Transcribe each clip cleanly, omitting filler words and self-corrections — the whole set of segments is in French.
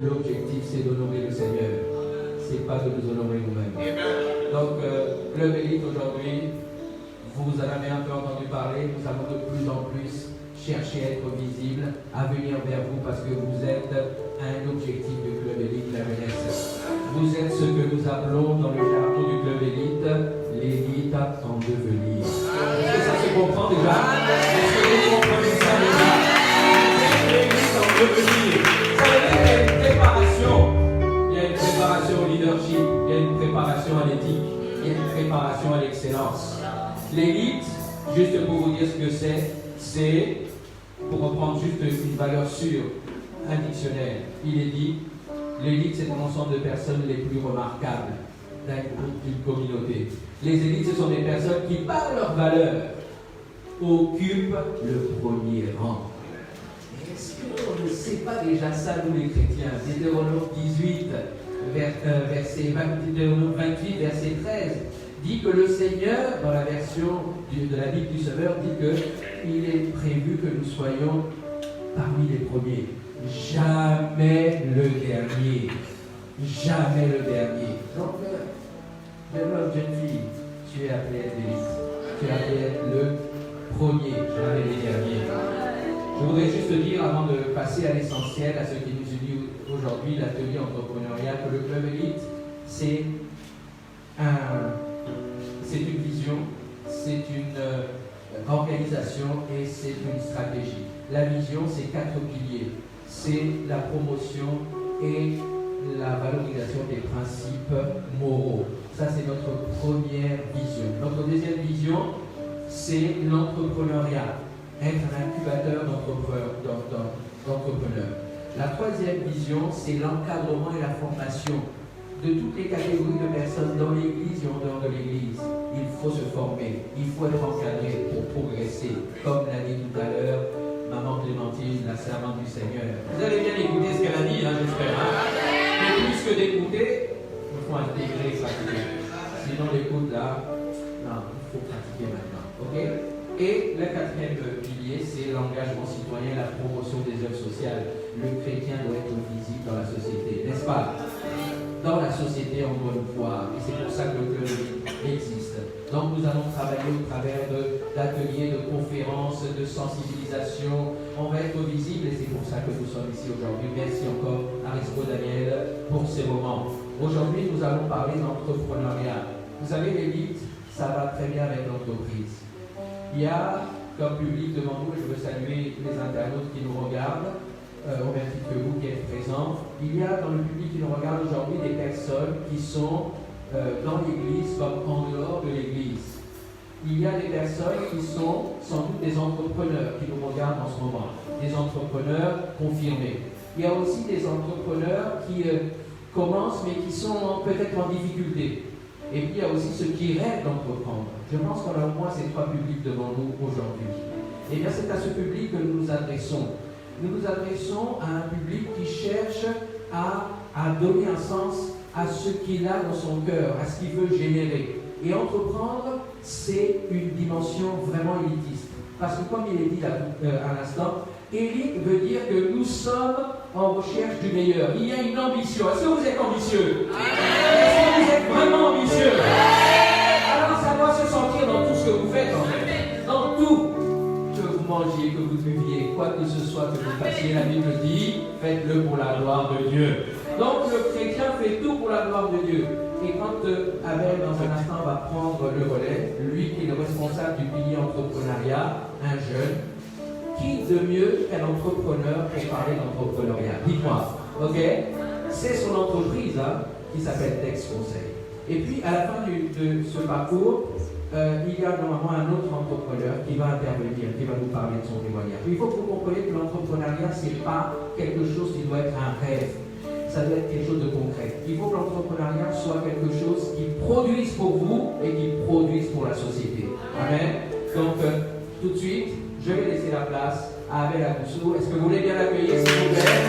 L'objectif, c'est d'honorer le Seigneur. C'est pas de nous honorer nous-mêmes. Donc, Club Élite aujourd'hui, vous en avez un peu entendu parler. Nous allons de plus en plus chercher à être visibles, à venir vers vous parce que vous êtes un objectif du Club Élite, la jeunesse. Vous êtes ce que nous appelons dans le jargon du Club Élite, l'élite en devenir. Est-ce que ça se comprend déjà? Est-ce que vous comprenez ça déjà? L'élite en devenir. Ça veut dire qu'il y a une préparation. Il y a une préparation au leadership, il y a une préparation à l'éthique, il y a une préparation à l'excellence. L'élite, juste pour vous dire ce que c'est, pour reprendre juste une valeur sûre, un dictionnaire, il est dit, l'élite c'est un ensemble de personnes les plus remarquables d'un groupe, d'une communauté. Les élites, ce sont des personnes qui, par leur valeur, occupent le premier rang. Est-ce qu'on ne sait pas déjà ça, nous les chrétiens? Deutéronome 18, verset 28, verset 13, dit que le Seigneur, dans la version de la Bible du Sauveur, dit qu'il est prévu que nous soyons parmi les premiers. Jamais le dernier. Jamais le dernier. Donc, jeune homme, jeune fille, tu es appelé à être l'élite. Tu es appelé à être le premier, jamais le dernier. Je voudrais juste dire, avant de passer à l'essentiel, à ce qui nous unit aujourd'hui, l'atelier entrepreneurial, que le Club Élite, c'est une vision, c'est une organisation et c'est une stratégie. La vision, c'est 4 piliers. C'est la promotion et la valorisation des principes moraux. Ça, c'est notre première vision. Notre deuxième vision, c'est l'entrepreneuriat. Être un incubateur d'entrepreneurs. La troisième vision, c'est l'encadrement et la formation de toutes les catégories de personnes dans l'Église et en dehors de l'Église. Il faut se former, il faut être encadré pour progresser. Comme l'a dit tout à l'heure Maman Clémentine, la servante du Seigneur. Vous avez bien écouté ce qu'elle a dit, j'espère. Mais plus que d'écouter, il faut intégrer et pratiquer. Sinon l'écoute là, non, il faut pratiquer maintenant. Ok? Et le quatrième pilier, c'est l'engagement citoyen, la promotion des œuvres sociales. Le chrétien doit être visible dans la société, n'est-ce pas? Dans la société, on doit le voir. Et c'est pour ça que le club existe. Donc nous allons travailler au travers d'ateliers, de conférences, de sensibilisation. On va être visible et c'est pour ça que nous sommes ici aujourd'hui. Merci encore à Arisco Daniel pour ces moments. Aujourd'hui, nous allons parler d'entrepreneuriat. Vous savez, l'élite, ça va très bien avec l'entreprise. Il y a comme public devant nous, et je veux saluer les internautes qui nous regardent, au même titre que vous qui êtes présents, il y a dans le public qui nous regarde aujourd'hui des personnes qui sont dans l'Église comme en dehors de l'Église. Il y a des personnes qui sont sans doute des entrepreneurs qui nous regardent en ce moment, des entrepreneurs confirmés. Il y a aussi des entrepreneurs qui commencent mais qui sont peut-être en difficulté. Et puis il y a aussi ceux qui rêvent d'entreprendre. Je pense qu'on a au moins ces 3 publics devant nous aujourd'hui. Et bien c'est à ce public que nous nous adressons. Nous nous adressons à un public qui cherche à donner un sens à ce qu'il a dans son cœur, à ce qu'il veut générer. Et entreprendre, c'est une dimension vraiment élitiste. Parce que comme il est dit à l'instant, élite veut dire que nous sommes en recherche du meilleur. Il y a une ambition. Est-ce que vous êtes ambitieux? Est-ce que vous êtes vraiment ambitieux? Alors ça doit se sentir dans tout ce que vous faites en fait. Dans tout. Que vous mangiez, que vous buviez, quoi que ce soit que vous fassiez, la Bible dit, faites-le pour la gloire de Dieu. Donc le chrétien fait tout pour la gloire de Dieu. Et quand Abel, dans un instant, va prendre le relais, lui qui est le responsable du pilier entrepreneuriat, un jeune, qui de mieux qu'un entrepreneur pour parler d'entrepreneuriat? Dites-moi, ok? C'est son entreprise qui s'appelle Tex Conseil. Et puis à la fin de ce parcours, il y a normalement un autre entrepreneur qui va intervenir, qui va nous parler de son témoignage. Il faut que vous compreniez que l'entrepreneuriat, ce n'est pas quelque chose qui doit être un rêve. Ça doit être quelque chose de concret. Il faut que l'entrepreneuriat soit quelque chose qui produise pour vous et qui produise pour la société. Amen. Donc, tout de suite, je vais laisser la place à Abel Akoussou. Est-ce que vous voulez bien l'accueillir, s'il vous plaît?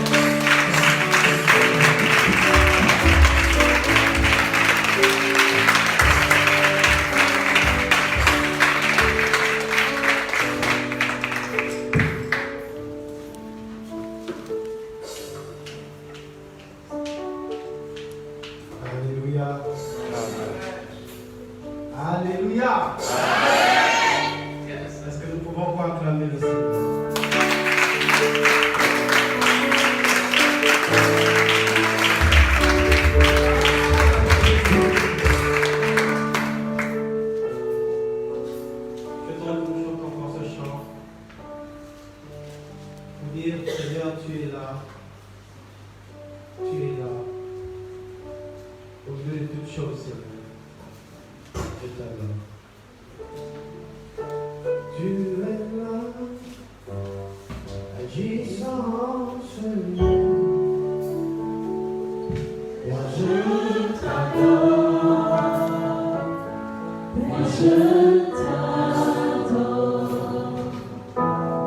Alléluia. Alléluia. Est-ce que nous pouvons pas acclamer le Seigneur? Je voudrais que nous chantions encore ce chant pour dire, Seigneur, tu es là. Tu es là. Au lieu de toutes choses, Seigneur, je t'adore. Tu es là, agissant ce lieu. Car je t'adore. Car je t'adore.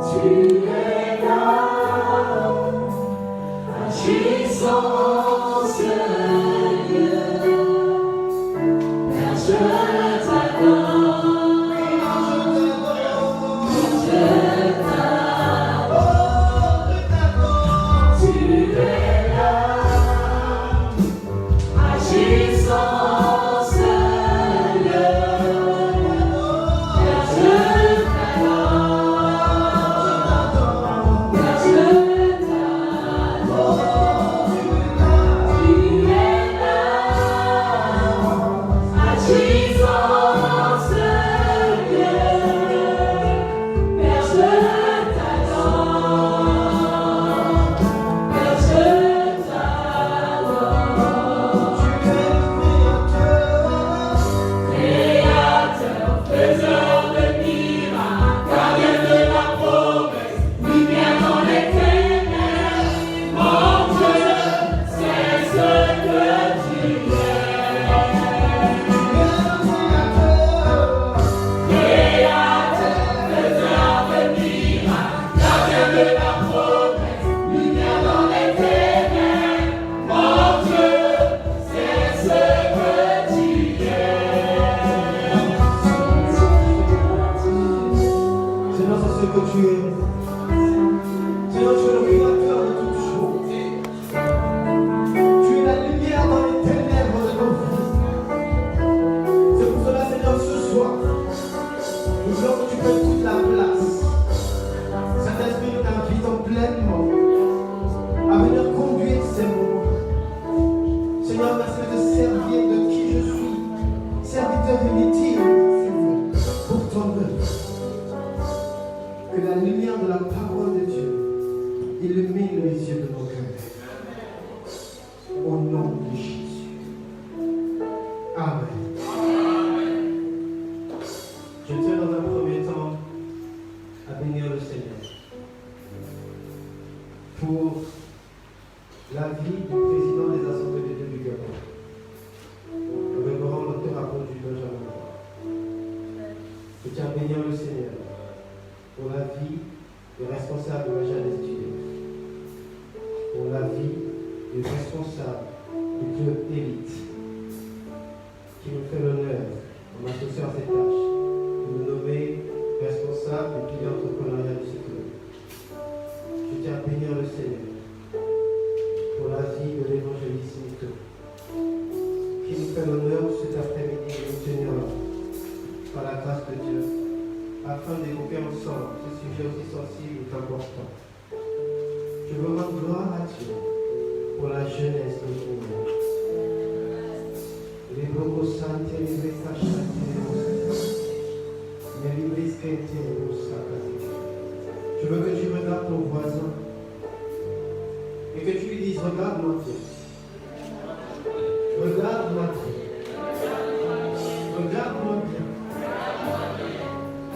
Tu es là, agissant ce lieu. Car je t'adore. Je veux que tu regardes ton voisin et que tu lui dises, regarde-moi Dieu. Regarde-moi Dieu. Regarde-moi Dieu.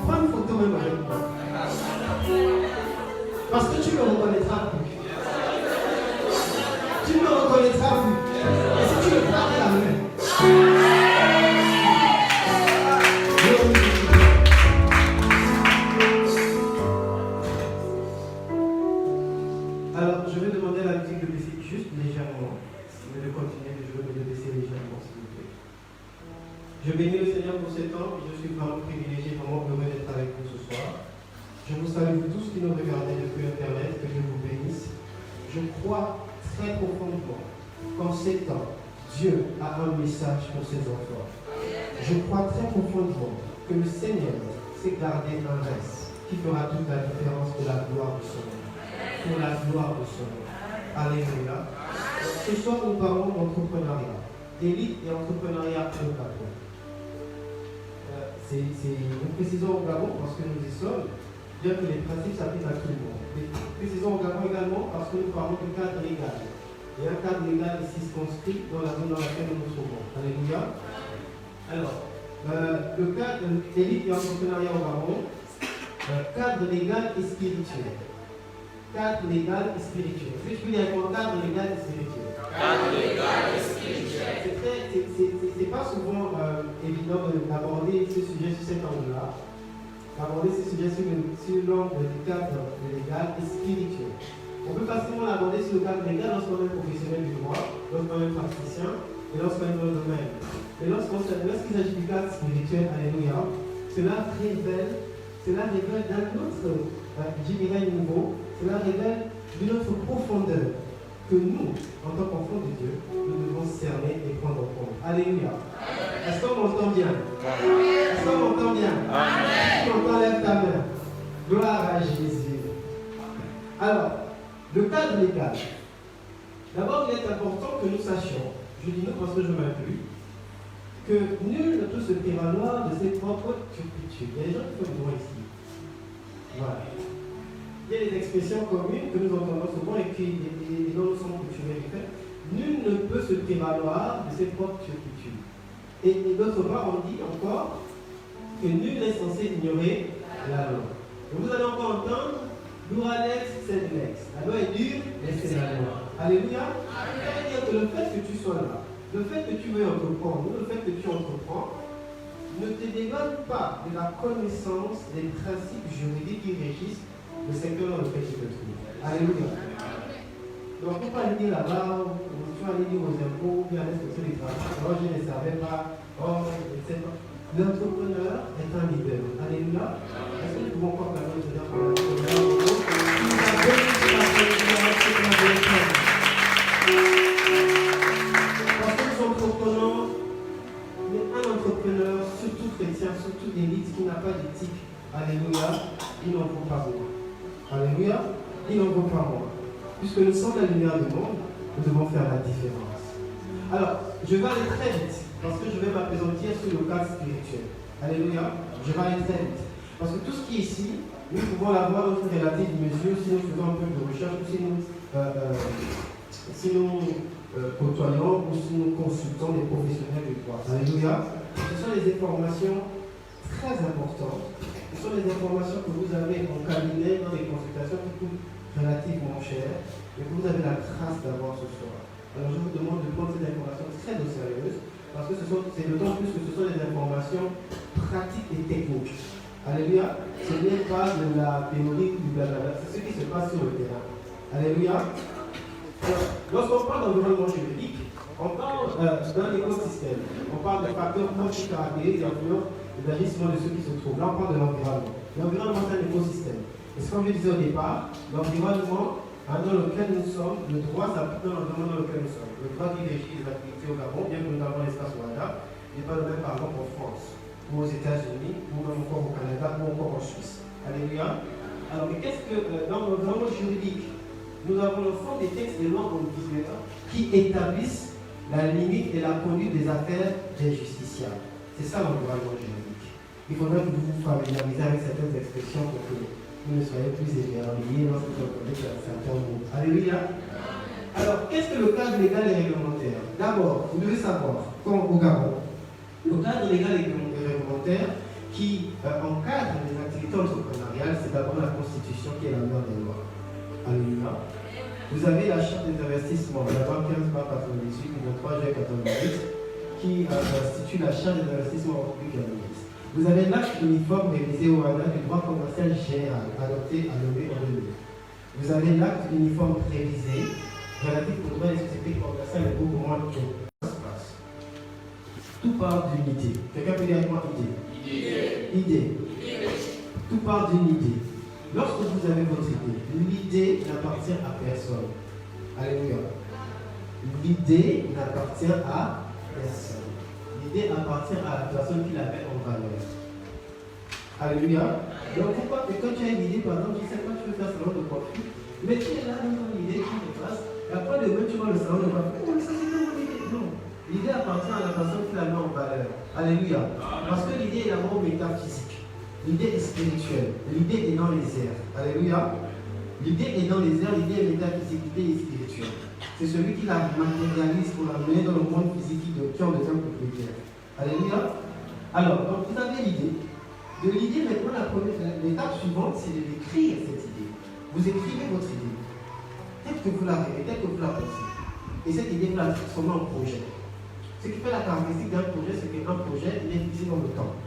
Prends une photo même avec moi. Parce que tu ne me reconnaîtras plus. Tu ne me reconnaîtras plus. Et si tu me frappes la main. Alors, je vais demander à la musique de baisser juste légèrement. Mais de continuer, je veux de baisser légèrement, s'il vous plaît. Je bénis le Seigneur pour ce temps. Je suis vraiment privilégié, vraiment heureux d'être avec vous ce soir. Je vous salue tous qui nous regardez depuis Internet, que Dieu vous bénisse. Je crois très profondément qu'en ces temps Dieu a un message pour ses enfants. Je crois très profondément que le Seigneur sait garder un reste qui fera toute la différence pour la gloire de son nom. Pour la gloire de son nom. Alléluia. Ce soir, nous parlons d'entrepreneuriat, d'élite et entrepreneuriat au Gabon. Nous précisons au Gabon parce que nous y sommes, bien que les principes s'appliquent à tout le monde. Mais précisons au Gabon également parce que nous parlons du cadre légal. Il y a un cadre légal ici circonscrit dans la zone dans laquelle nous nous trouvons. Alléluia. Alors, le cadre d'élite et entrepreneuriat au Gabon, cadre légal et spirituel. Cadre légal et spirituel. Est-ce que je peux dire avec cadre légal et spirituel? Cadre légal et spirituel. C'est pas souvent évident d'aborder ce sujet sur cet angle-là. D'aborder ce sujet sur l'angle du cadre légal et spirituel. On peut facilement l'aborder sur le cadre légal lorsqu'on est professionnel du droit, lorsqu'on est praticien et lorsqu'on est dans le domaine. Mais lorsqu'il s'agit du cadre spirituel, alléluia, cela révèle d'un autre, niveau, cela révèle d'une autre profondeur que nous, en tant qu'enfants de Dieu, nous devons cerner et prendre en compte. Alléluia. Est-ce qu'on m'entend bien? Est-ce qu'on m'entend bien? Si on m'entend, lève ta main. Gloire à Jésus. Alors, le cadre légal. D'abord, il est important que nous sachions, je dis nous parce que je m'inclus, que nul ne peut se prévaloir de ses propres turpitudes. Il y a des gens qui font du droit ici. Voilà. Il y a des expressions communes que nous entendons souvent et dont nous sommes coutumés du fait. Nul ne peut se prévaloir de ses propres turpitudes. Et d'autre part, on dit encore que nul n'est censé ignorer la loi. Et vous allez encore entendre L'ouralex, c'est l'ex. La loi est dure, mais c'est la loi. Alléluia. Ça veut dire que le fait que tu sois là, le fait que tu veux entreprendre, le fait que tu entreprends, ne te dévoile pas de la connaissance des principes juridiques qui régissent le secteur dans lequel tu te trouves. Alléluia. Donc, il ne faut pas aller dire là-bas, ou tu vas aller dire aux impôts, ou bien à l'inspection des travaux, oh, je ne savais pas, oh, etc. L'entrepreneur est un leader. Alléluia. Est-ce que nous pouvons encore parler de Seigneur pour l'entrepreneur? Parce que nous entreprenons, mais un entrepreneur, surtout chrétien, surtout d'élite, qui n'a pas d'éthique, alléluia, il n'en vaut pas moins. Alléluia, il n'en vaut pas moins. Puisque nous sommes la lumière du monde, nous devons faire la différence. Alors, je vais aller très vite, parce que je vais m'appesantir sur le cadre spirituel. Alléluia, je vais aller très vite. Parce que tout ce qui est ici, nous pouvons l'avoir dans une relative mesure si nous faisons un peu de recherche, si nous côtoyons ou si nous consultons des professionnels du droit. Alléluia. Ce sont des informations très importantes. Ce sont des informations que vous avez en cabinet dans des consultations qui coûtent relativement cher et que vous avez la grâce d'avoir ce soir. Alors je vous demande de prendre ces informations très au sérieux parce que c'est d'autant plus que ce sont des informations pratiques et techniques. Alléluia. Ce n'est pas de la théorie ou du blablabla, c'est ce qui se passe sur le terrain. Alléluia. Lorsqu'on parle d'environnement juridique, on parle d'un écosystème. On parle de facteurs qui caractérisent l'agissement de ceux qui se trouvent. Là, on parle de l'environnement. L'environnement, c'est un écosystème. Et ce qu'on je disais au départ, l'environnement dans lequel nous sommes, le droit s'applique dans l'environnement dans lequel nous sommes. Le droit qui régit les activités au Gabon, bien que nous avons l'espace Ouada, n'est pas le même par exemple en France, ou aux États-Unis, ou même encore au Canada, ou encore en Suisse. Alléluia. Alors, mais qu'est-ce que dans l'environnement juridique, nous avons le fond des textes et lois individuels qui établissent la limite et la conduite des affaires des justiciables. C'est ça l'environnement juridique. Il faudrait que vous vous familiarisez avec certaines expressions pour que vous ne soyez plus émerveillés lorsque vous entendez certains mots. Alléluia. Alors, qu'est-ce que le cadre légal et réglementaire? D'abord, vous devez savoir, comme au Gabon, le cadre légal et réglementaire qui encadre les activités entrepreneuriales, c'est d'abord la Constitution qui est la mère des lois. Alléluia. Vous avez la charte des investissements, la loi 15/98 du 23 juillet 88, qui institue la charte des investissements en République gabonaise. Vous avez l'acte uniforme révisé au Rwanda du droit commercial général, adopté à Lomé en 2000. Vous avez l'acte uniforme révisé relatif au droit des sociétés commerciales et groupements de espace. Tout part d'une idée. Quelqu'un peut dire avec moi idée. Tout part d'une idée. Lorsque vous avez votre idée, l'idée n'appartient à personne. Alléluia. L'idée n'appartient à personne. L'idée appartient à la personne qui la met en valeur. Alléluia. Donc pourquoi quand tu as une idée, par exemple, tu sais pas, tu veux faire salon de coiffure, mais tu es là dans ton idée, tu te passes, et après demain tu vois le salon de coiffure. Oh, ça c'est une idée. Non. L'idée appartient à la personne qui la met en valeur. Alléluia. Parce que l'idée est d'abord métaphysique. L'idée est spirituelle. L'idée est dans les airs. Alléluia. L'idée est dans les airs, l'idée est métaphysique, l'idée est spirituelle. C'est celui qui la matérialise pour la mener dans le monde physique qui en devient propriétaire. Alléluia. Alors, donc vous avez l'idée. De l'idée, maintenant, l'étape suivante, c'est de l'écrire, cette idée. Vous écrivez votre idée. Peut-être que vous la rêvez, peut-être que vous la pensez. Et cette idée, vous la transformez en projet. Ce qui fait la caractéristique d'un projet, c'est qu'un projet, il est fixé dans le temps.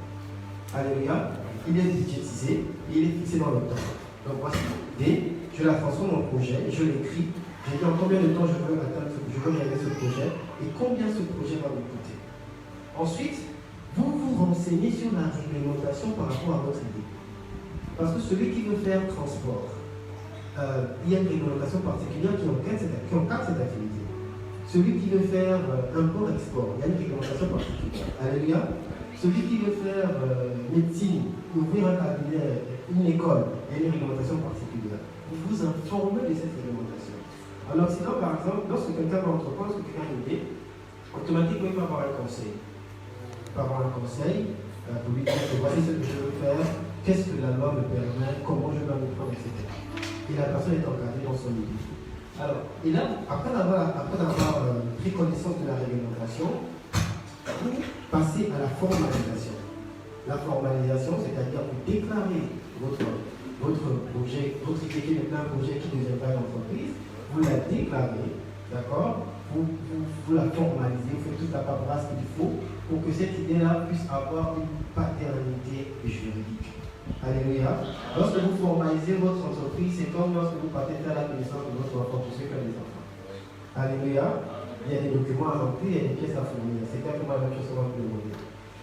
Alléluia. Il est budgétisé, et il est fixé dans le temps. Donc voici l'idée, je la transforme en projet, je l'écris. Je dis en combien de temps je veux réaliser ce projet et combien ce projet va me coûter. Ensuite, vous vous renseignez sur la réglementation par rapport à votre idée. Parce que celui qui veut faire transport, il y a une réglementation particulière qui encadre cette activité. Celui qui veut faire import-export, il y a une réglementation particulière. Alléluia. Celui qui veut faire médecine, ouvrir un cabinet, une école, il y a une réglementation particulière. Vous vous informez de cette réglementation. Alors sinon, par exemple, lorsque quelqu'un va entreprendre, lorsque quelqu'un a une idée, automatiquement il va avoir un conseil. Il va avoir un conseil pour lui dire que voici ce que je veux faire, qu'est-ce que la loi me permet, comment je dois me prendre, etc. Et la personne est encadrée dans son idée. Alors, et là, après d'avoir pris connaissance de la réglementation, vous passez à la formalisation. La formalisation, c'est-à-dire vous déclarez votre projet, votre idée qui est maintenant un projet qui deviendra une entreprise, vous la déclarez, d'accord, vous la formalisez, vous faites toute la paperasse qu'il faut pour que cette idée-là puisse avoir une paternité juridique. Alléluia. Lorsque vous formalisez votre entreprise, c'est comme lorsque vous partez faire la connaissance de votre enfant, pour ceux qui ont des enfants. Alléluia. Il y a des documents à remplir, il y a des pièces à fournir. C'est exactement la même chose que vous pouvez demander.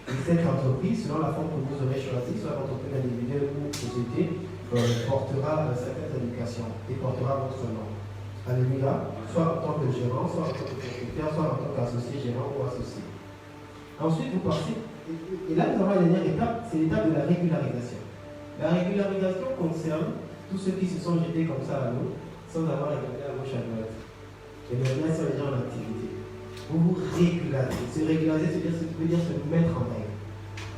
Et cette entreprise, selon la forme que vous aurez choisie, soit l'entreprise individuelle ou société, portera certaines éducations et portera votre nom. Alléluia. Soit en tant que gérant, soit en tant que propriétaire, soit en tant qu'associé, gérant ou associé. Ensuite, vous passez. Et là, nous avons la dernière étape, c'est l'étape de la régularisation. La régularisation concerne tous ceux qui se sont jetés comme ça à l'eau, sans avoir regardé à gauche à droite. Et maintenant, sont déjà en activité. Vous vous régularisez. Se régulariser, veut dire se mettre en règle.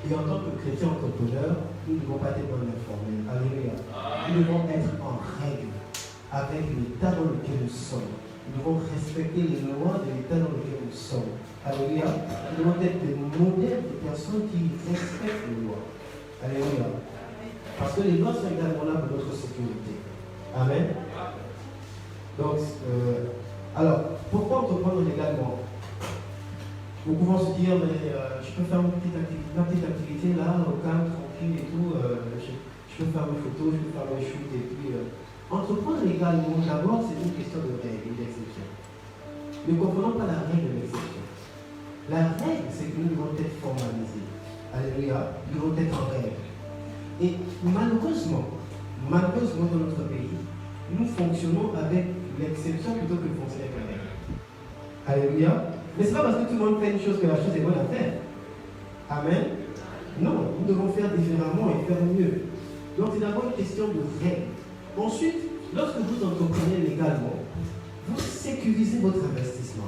Et en tant que chrétien entrepreneur, nous ne devons pas être dans l'informel. Alléluia. Nous devons être en règle avec l'état dans lequel nous sommes. Nous devons respecter les lois de l'état dans lequel nous sommes. Alléluia. Nous devons être des modèles de personnes qui respectent les lois. Alléluia. Parce que les lois sont également là pour notre sécurité. Amen. Donc, alors, pourquoi entreprendre légalement? Nous pouvons se dire, mais je peux faire une petite activité là, au calme, tranquille et tout. Je peux faire mes photos, je peux faire mes shoots et puis. Entreprendre légalement, d'abord, c'est une question de règle et d'exception. Ne comprenons pas la règle de l'exception. La règle, c'est que nous devons être formalisés. Alléluia. Nous devons être en règle. Et malheureusement, dans notre pays, nous fonctionnons avec l'exception plutôt que de fonctionner avec la règle. Alléluia. Mais ce n'est pas parce que tout le monde fait une chose que la chose est bonne à faire. Amen. Non, nous devons faire différemment et faire mieux. Donc c'est d'abord une question de règle. Ensuite, lorsque vous entreprenez légalement, vous sécurisez votre investissement.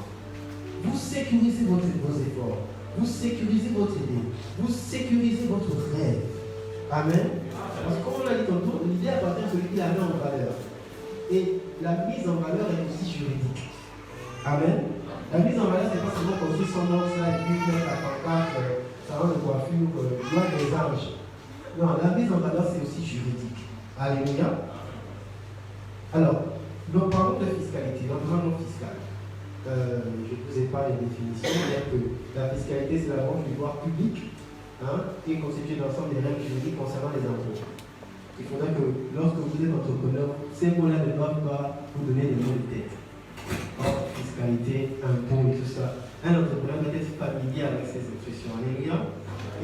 Vous sécurisez vos efforts. Vous sécurisez votre idée. Vous sécurisez votre rêve. Amen. Parce que comme on l'a dit tantôt, l'idée appartient à celui qui la met en valeur. Et la mise en valeur est aussi juridique. Amen. La mise en valeur, c'est pas seulement construire son nom là et puis mettre la pancarte, salon de coiffure, loi des anges. Non, la mise en valeur, c'est aussi juridique. Alléluia. Alors, nous parlons de fiscalité, d'environnement fiscal. Je ne vous ai pas les définitions, bien que la fiscalité, c'est la branche du pouvoir public qui est constituée d'ensemble des règles juridiques concernant les impôts. Il faudrait que, lorsque vous êtes entrepreneur, ces mots-là ne doivent pas vous donner des mots de tête. Or, fiscalité, impôts et tout ça. Un entrepreneur doit être familier avec ces expressions. Alléluia.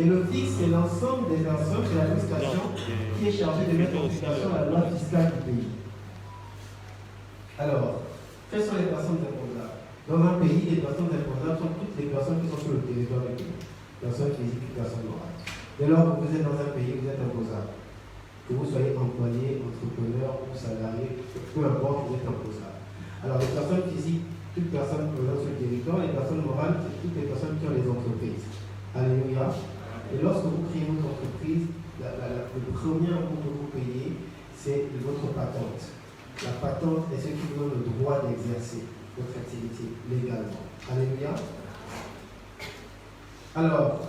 Et le FIC, c'est l'ensemble des personnes de l'administration qui est chargée de mettre en application la loi fiscale du pays. Alors, quelles sont les personnes imposables? Dans un pays, les personnes imposables sont toutes les personnes qui sont sur le territoire du pays. Personnes physiques, personnes morales. Dès lors que vous êtes dans un pays, vous êtes imposable. Que vous soyez employé, entrepreneur ou salarié, peu importe, vous êtes imposable. Alors, les personnes physiques, toutes personnes présentes sur le territoire, les personnes morales, c'est toutes les personnes qui ont les entreprises. Alléluia. Et lorsque vous créez votre entreprise, le premier impôt que vous payez, c'est votre patente. La patente est ce qui vous donne le droit d'exercer votre activité légalement. Alléluia. Alors,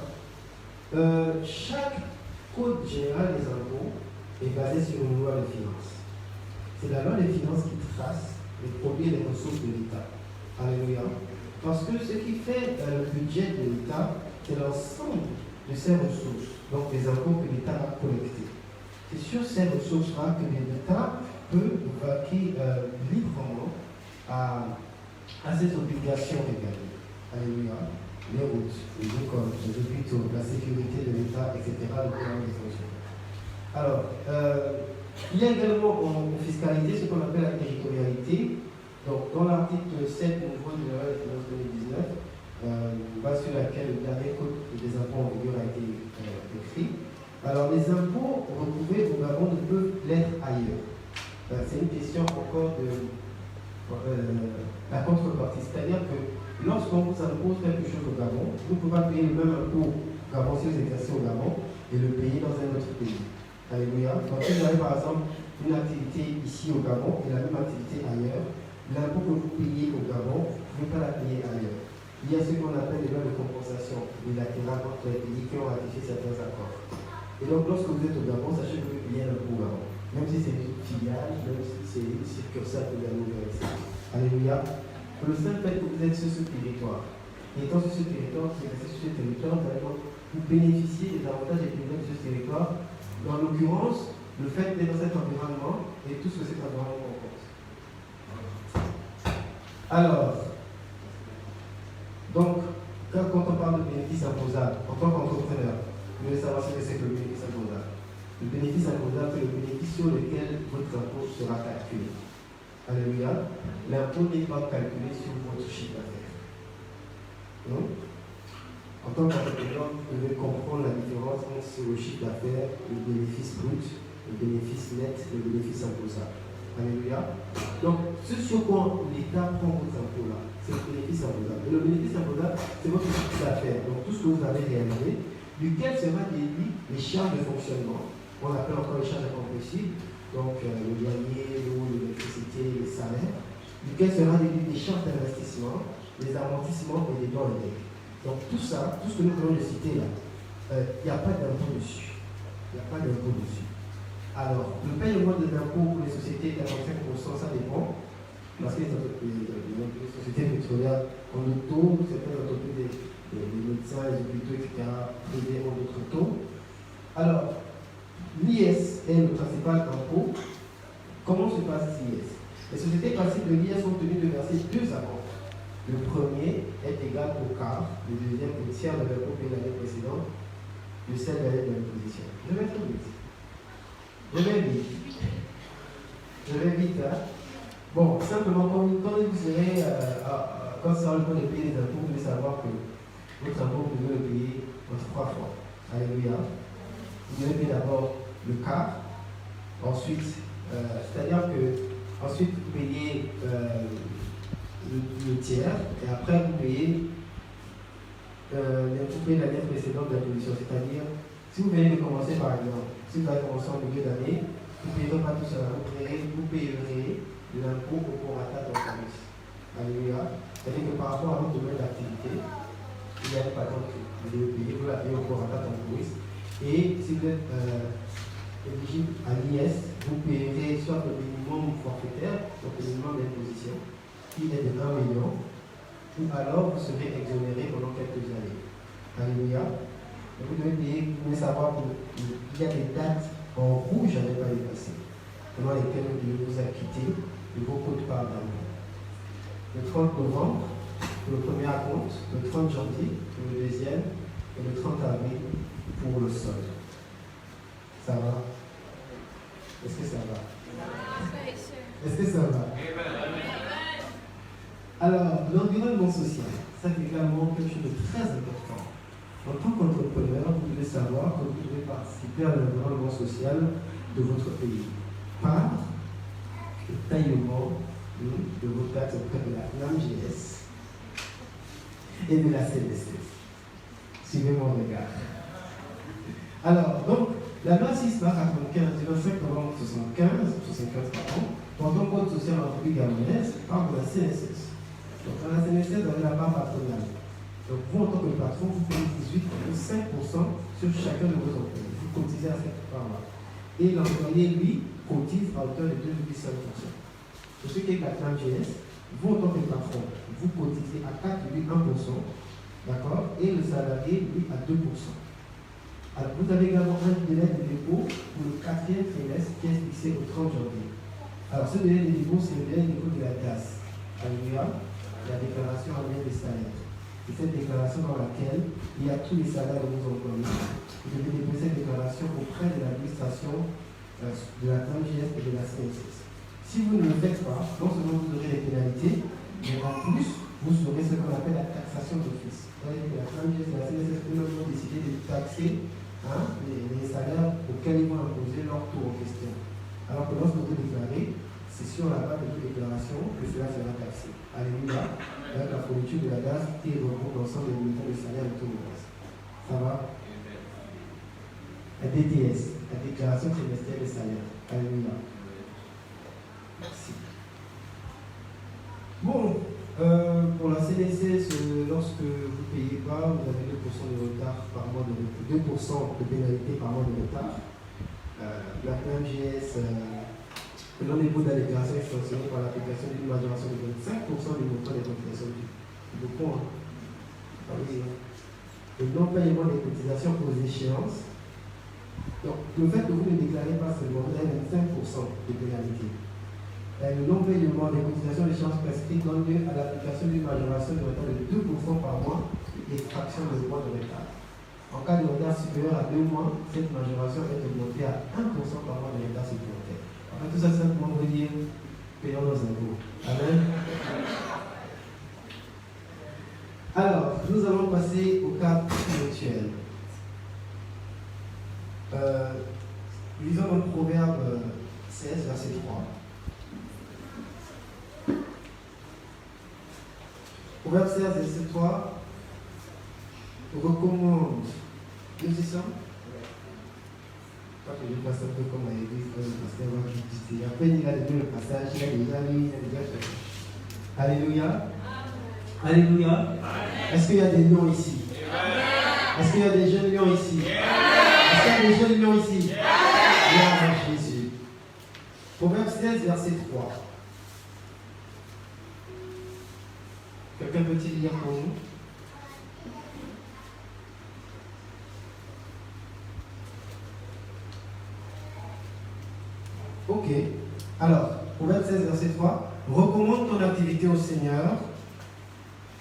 chaque code général des impôts est basé sur une loi de finances. C'est la loi des finances qui trace les produits et les ressources de l'État. Alléluia. Parce que ce qui fait le budget de l'État, c'est l'ensemble de ces ressources, donc les impôts que l'État va collecter. C'est sur ces ressources-là que l'État peut vaquer librement à ses obligations régaliennes. Alléluia. Les routes, les écoles, les hôpitaux, la sécurité de l'État, etc., le programme des fonctions. Alors, il y a également en fiscalité ce qu'on appelle la territorialité. Donc, dans l'article 7 du Code général des finances 2019, base sur laquelle le dernier code des impôts en vigueur a été écrit. Alors, les impôts retrouvés au Gabon ne peuvent l'être ailleurs. C'est une question encore de la contrepartie. C'est-à-dire que lorsqu'on vous impose quelque chose au Gabon, vous ne pouvez pas payer le même impôt au Gabon si vous exercez au Gabon et le payer dans un autre pays. Alléluia. Donc, si vous avez par exemple une activité ici au Gabon et la même activité ailleurs, l'impôt que vous payez au Gabon, vous ne pouvez pas la payer ailleurs. Il y a ce qu'on appelle les lois de compensation bilatérales entre les pays qui ont ratifié certains accords. Et donc, lorsque vous êtes au Gabon, sachez que vous payez l'impôt au Gabon. Même si c'est une filiale, même si c'est une succursale de la nouvelle. Alléluia. Pour le simple fait que vous êtes sur ce territoire, et étant sur ce territoire, vous êtes sur ce territoire, vous bénéficiez des avantages et privilèges de ce territoire. Dans l'occurrence, le fait d'être dans cet environnement et tout ce que cet environnement comporte. Alors, donc, quand on parle de bénéfice imposable, en tant qu'entrepreneur, vous devez savoir ce que c'est que le bénéfice imposable. Le bénéfice imposable, c'est le bénéfice sur lequel votre impôt sera calculé. Alléluia. L'impôt n'est pas calculé sur votre chiffre d'affaires. En tant qu'entrepreneur, vous devez comprendre la différence entre le chiffre d'affaires, le bénéfice brut, le bénéfice net, le bénéfice imposable. Alléluia. Donc, ce sur quoi l'État prend votre impôt là, c'est le bénéfice imposable. Et le bénéfice imposable, c'est votre chiffre d'affaires. Donc, tout ce que vous avez réalisé, duquel sera déduit les charges de fonctionnement. On appelle encore les charges incompressibles. Donc, le loyer, l'eau, l'électricité, les salaires. Duquel sera déduit les charges d'investissement, les amortissements et les dons et dettes. Donc tout ça, tout ce que nous venons de citer là, il n'y a pas d'impôt dessus. Il n'y a pas d'impôt dessus. Alors, le paiement de l'impôt pour les sociétés est à 25%, ça dépend. Parce que les sociétés pétrolières ont le taux, certaines entreprises, les médecins, les hôpitaux, etc., privés ont d'autres taux. Alors, l'IS est le principal impôt. Comment se passe l'IS? Les sociétés passives de l'IS sont tenues de verser deux amendes. Le premier est égal au quart, le deuxième au tiers de l'impôt payé l'année précédente, de celle de l'année de l'imposition. Je vais trop vite. Je vais vite. Hein? Bon, simplement, quand vous serez, quand ça sera le temps de payer les impôts, vous devez savoir que votre impôt, vous devez le payer en 3 fois. Alléluia. Vous devez payer d'abord le quart, ensuite, c'est-à-dire que, ensuite, vous payez le tiers, et après vous payez l'année précédente de l'imposition. C'est-à-dire, si vous venez de commencer par exemple, si vous avez commencé en milieu d'année, vous ne payerez pas tout cela, vous payerez l'impôt au prorata de service. Alléluia. C'est-à-dire que par rapport à votre domaine d'activité, il y a par exemple que vous devez payer, vous la payez au prorata de service. Et si vous êtes éligible à l'IS, vous payerez soit le minimum forfaitaire, donc le minimum d'imposition, qui est de 1 million, ou alors vous serez exonéré pendant quelques années. Alléluia. Vous devez savoir qu'il y a des dates en rouge à ne pas dépasser, pendant lesquelles vous devez vous acquitter de vos quotes-parts d'impôt. Le 30 novembre, pour le premier acompte, le 30 janvier, pour le deuxième, et le 30 avril, pour le solde. Ça va? Est-ce que ça va? Est-ce que ça va? Alors, l'environnement social, c'est également quelque chose de très important. En tant qu'entrepreneur, vous devez savoir que vous devez participer à l'environnement social de votre pays par le paiement de vos taxes auprès de la NAMGS et de la CDC. Suivez mon regard. Alors, donc, la loi 6/95 du 25 novembre 75 portant code social en République gabonaise parle de la CNSS. Donc, dans la CNSS, vous avez la part patronale. Donc, vous, en tant que patron, vous payez 18,5% sur chacun de vos employés. Vous cotisez à cette part-là. Et l'employé, lui, cotise à hauteur de 2,5%. Pour ce qui est de la CNGS, vous, en tant que patron, vous cotisez à 4,1%, d'accord, et le salarié, lui, à 2%. Alors, vous avez également un délai de dépôt pour le 4e trimestre qui est fixé au 30 janvier. Alors, ce délai de dépôt, c'est le délai de dépôt de la DAS. Alléluia, la déclaration annuelle des salaires. C'est cette déclaration dans laquelle il y a tous les salaires de vos employés. Vous devez déposer cette déclaration auprès de l'administration de la TAMGS et de la CNSS. Si vous ne le faites pas, non seulement vous aurez des pénalités, mais en plus, vous aurez ce qu'on appelle la taxation d'office. C'est-à-dire que la TAMGS et la CNSS ont décidé de taxer les salaires auxquels ils vont imposer leur taux en question. Alors que lorsque vous déclarez, c'est sur la base de toute déclaration que cela sera taxé. Alléluia, avec la fourniture de la gaz qui regroupe l'ensemble des montants de salaire et tout le reste. Ça va? La DTS, la déclaration trimestrielle des salaires. Alléluia. Merci. Bon, pour la CDC, lorsque vous ne payez pas, vous avez 2% de retard par mois, 2% de pénalité par mois de retard. La PMGS, le non-dépôt de la déclaration est sanctionné par l'application d'une majoration de 25% du montant des cotisations dues. C'est beaucoup, hein? Oui. Le non-paiement des cotisations aux échéances. Donc, le fait que vous ne déclarez pas seulement, vous avez 25% de pénalité. Le non-paiement des cotisations d'échéance prescrites donne lieu à l'application d'une majoration de retard de 2% par mois et extraction de mois de retard. En cas de retard supérieur à 2 mois, cette majoration est augmentée à 1% par mois de retard supplémentaire. En fait, tout ça, simplement veut dire payons nos impôts. Amen. Alors, nous allons passer au cadre spirituel. Lisons dans le Proverbe 16, verset 3. Proverbe 16, verset 3 recommande. Nous y sommes? Pas que je passe un peu comme à l'église, quand le pasteur va visiter. Après, il a donné le passage, il a déjà lu, il a déjà fait. Alléluia. Alléluia. Est-ce qu'il y a des lions ici? Est-ce qu'il y a des jeunes lions ici? Est-ce qu'il y a des jeunes lions ici? Gloire à Jésus. Proverbe 16, verset 3. Quelqu'un peut-il lire pour nous? Ok. Alors, Proverbe 16, verset 3. Recommande ton activité au Seigneur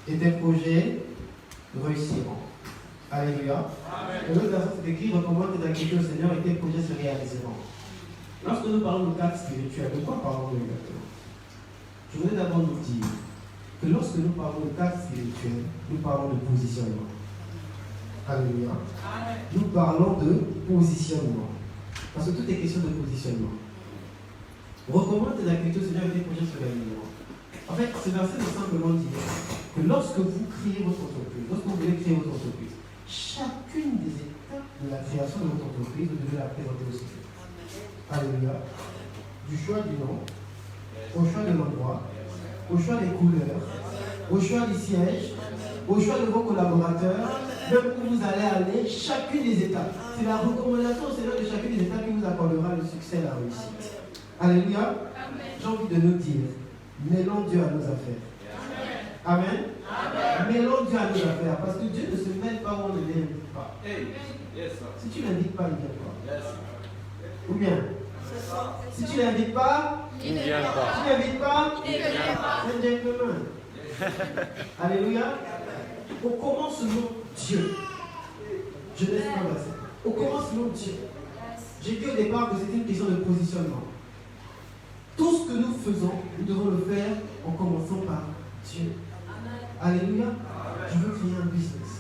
et tes projets réussiront. Alléluia. Dans l'autre verset, c'est écrit recommande tes activités au Seigneur et tes projets se réaliseront. Lorsque nous parlons de cadre spirituel, de quoi parlons-nous exactement? Je voudrais d'abord nous dire que lorsque nous parlons de cadre spirituel, nous parlons de positionnement. Alléluia. Nous parlons de positionnement. Parce que tout est question de positionnement. Recommande tes activités au Seigneur et tes projets se réaliseront. En fait, ce verset veut simplement dire que lorsque vous créez votre entreprise, lorsque vous voulez créer votre entreprise, chacune des étapes de la création de votre entreprise, vous devez la présenter au Seigneur. Alléluia. Du choix du nom, au choix de l'endroit, au choix des couleurs, au choix du siège, au choix de vos collaborateurs, même où vous allez aller, chacune des étapes. C'est la recommandation au Seigneur de chacune des étapes qui vous accordera le succès et la réussite. Alléluia. J'ai envie de nous dire, mêlons Dieu à nos affaires. Amen. Mêlons Dieu à nos affaires, parce que Dieu ne se mêle pas où on ne l'invite pas. Si tu ne l'invites pas, il ne vient pas. Ou bien, si tu ne l'invites pas, il ne vient pas. Si tu ne l'invites pas, il ne vient pas. C'est un gentleman. Alléluia. Au commencement, Dieu. Je laisse pas verset. Au commencement, Dieu. J'ai dit au départ que c'était une question de positionnement. Tout ce que nous faisons, nous devons le faire en commençant par Dieu. Alléluia. Je veux créer un business.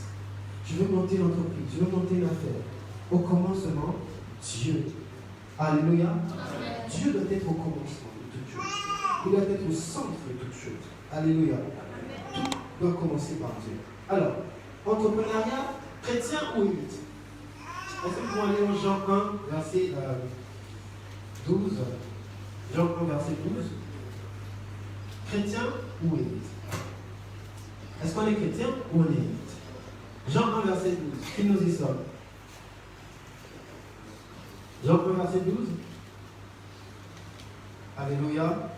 Je veux monter une entreprise. Je veux monter une affaire. Au commencement, Dieu. Alléluia. Dieu doit être au commencement de toute chose. Il doit être au centre de toute chose. Alléluia. Tout doit commencer par Dieu. Alors, entrepreneuriat, chrétien ou élite? Est-ce que vous pouvez aller en Jean 1, verset 12? Jean 1, verset 12. Chrétien ou élite? Est-ce qu'on est chrétien ou on est élite? Jean 1, verset 12. Qui nous y sommes? Jean 1, verset 12. Alléluia.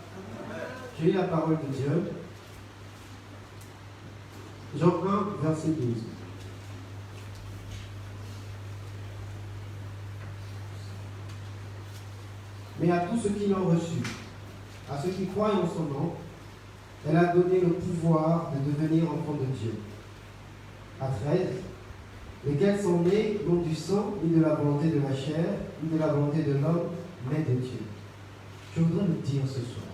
Je lis la parole de Dieu. Jean 1, verset 12. Mais à tous ceux qui l'ont reçu, à ceux qui croient en son nom, elle a donné le pouvoir de devenir enfants de Dieu. À 13, lesquels sont nés non du sang, ni de la volonté de la chair, ni de la volonté de l'homme, mais de Dieu. Je voudrais le dire ce soir,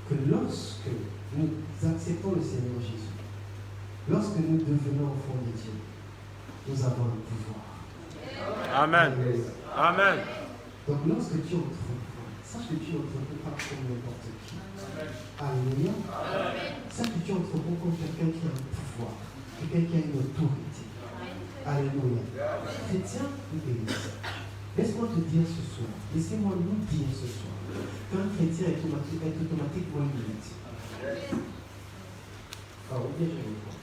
que lorsque nous acceptons le Seigneur Jésus, lorsque nous devenons enfants de Dieu, nous avons le pouvoir. Amen. Amen. Donc lorsque tu entreprends, sache que tu entreprends pas comme n'importe qui. Alléluia. Sache que tu entreprends comme quelqu'un qui a un pouvoir, quelqu'un qui a une autorité. Alléluia. Chrétien ou élite? Laisse-moi te dire ce soir, laissez-moi nous dire ce soir, qu'un chrétien est automatiquement une élite. Ah oui, bien, je vais voir.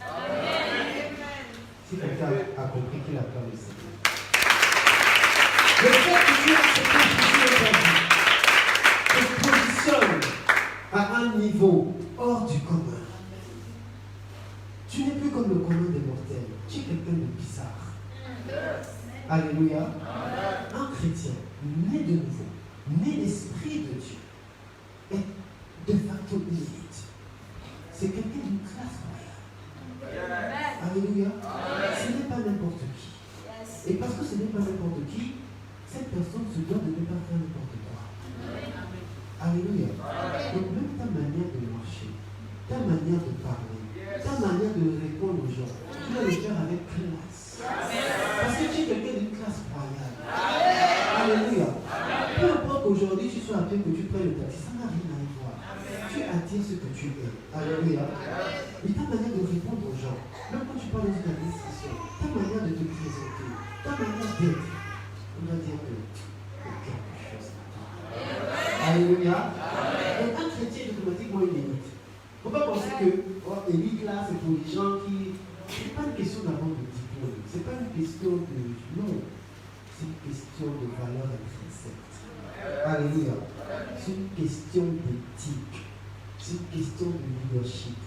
Si quelqu'un a compris qu'il a peur de ça. Le fait que tu acceptes Jésus te positionne à un niveau hors du commun. Tu n'es plus comme le commun des mortels. Tu es quelqu'un de bizarre. Alléluia. Un chrétien, né de nouveau, né l'Esprit de Dieu, est de facto élite. C'est quelqu'un d'une classe royale. Alléluia. Ce n'est pas n'importe qui. Et parce que ce n'est pas n'importe qui, cette personne se doit de ne pas faire n'importe quoi. Alléluia. Donc même ta manière de marcher, ta manière de parler, ta manière de répondre aux gens, tu dois le faire avec classe. Parce que tu es quelqu'un d'une classe royale. Alléluia. Peu importe qu'aujourd'hui tu sois appelé, que tu prennes le taxi, ça n'a rien à y voir. Tu attires ce que tu es. Alléluia. Et ta manière de répondre aux gens, même quand tu parles dans une administration, ta manière de te présenter, ta manière d'être, on va dire que quelque chose. Alléluia. Donc un chrétien est automatiquement une élite. Il ne faut pas penser que élite là, c'est pour les gens qui. Ce n'est pas une question d'abord de diplôme. Ce n'est pas une question de. Non. C'est une question de valeur intrinsèque. Alléluia. C'est une question d'éthique. C'est une question de leadership.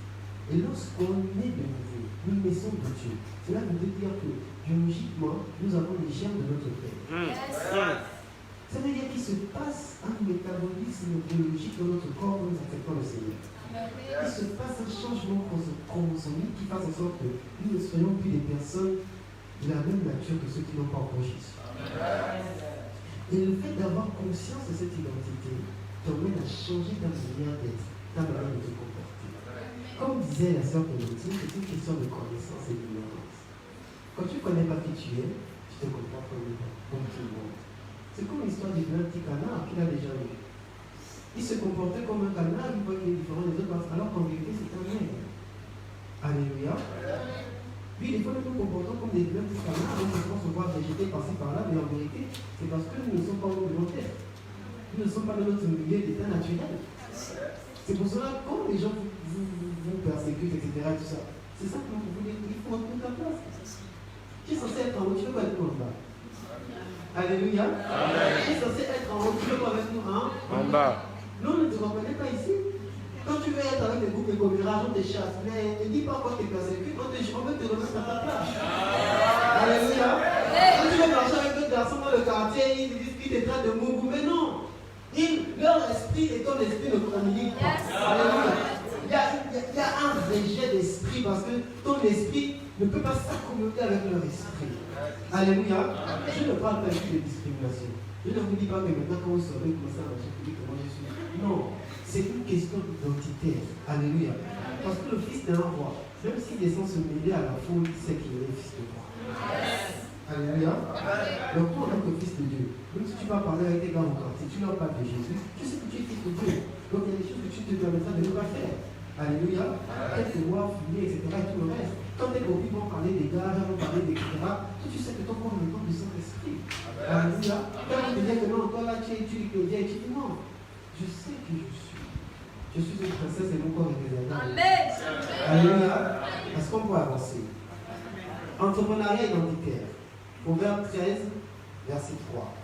Et lorsqu'on est de nouveau, nous naissons de Dieu. Cela veut dire que biologiquement, nous avons les germes de notre père. Ça veut dire qu'il se passe un métabolisme biologique dans notre corps quand nous acceptons le Seigneur. Il se passe un changement chromosomique qui fasse en sorte que nous ne soyons plus des personnes de la même nature que ceux qui n'ont pas encore Jésus. Et le fait d'avoir conscience de cette identité t'emmène à changer ta manière d'être, ta manière de te comporter. Comme disait la sœur Clémentine, c'est une question de connaissance et d'ignorance. Quand tu ne connais pas qui tu es, tu te comportes comme tout le monde. C'est comme l'histoire du petit canard qu'il a déjà eu. Il se comportait comme un canard, il voit qu'il est différent des autres, alors qu'en vérité c'est un nègre. Alléluia. Puis des fois nous nous comportons comme des petits canards, on pense se voir végéter par-ci par-là, mais en vérité c'est parce que nous ne sommes pas volontaires. Nous ne sommes pas dans notre milieu d'état naturel. C'est pour cela que quand les gens vous persécutent, etc., tout ça, c'est ça que vous voulez, il faut retrouver ta place. Tu es censé être en haut, tu ne veux pas être en bas. Alléluia. Tu es censé être en haut, tu veux pas avec nous en bas. Nous ne te reconnaissons pas ici. Quand tu veux être avec des groupes de commérages, on te chasse. Mais ne dis pas quoi te persécute, on veut te remettre à ta place. Alléluia. Quand tu veux marcher avec d'autres garçons dans le quartier, ils te disent qu'ils te traitent de mougou. Mais non. Leur esprit et ton esprit ne communiquent pas. Alléluia. Il y a un rejet d'esprit parce que ton esprit ne peut pas s'accommoder avec leur esprit. Alléluia. Je ne parle pas ici de discrimination. Je ne vous dis pas que maintenant, quand vous saurez commencer à marcher, vous dites comment je suis. Non, c'est une question d'identité. Alléluia. Parce que le fils d'un roi, même s'il descend se mêler à la foule, il sait qu'il est le fils de roi. Alléluia. Donc, toi, en tant que fils de Dieu, même si tu vas parler avec tes gars au quartier, tu leur parles de Jésus, tu sais que tu es fils de Dieu. Donc, il y a des choses que tu te permettras de ne pas faire. Alléluia. Quelques lois, fumer, etc. et tout le reste. Quand tes copines vont parler des gars, vont parler des etc., toi, tu sais que ton corps est le corps du Saint-Esprit. Alléluia. Quand on te dit que non, toi là, tu es Claudia, et tu dis non. Je sais que je suis. Je suis une princesse et mon corps est réservé. Amen. Alléluia. Est-ce qu'on peut avancer? Entrepreneuriat identitaire. Proverbe 13, verset 3.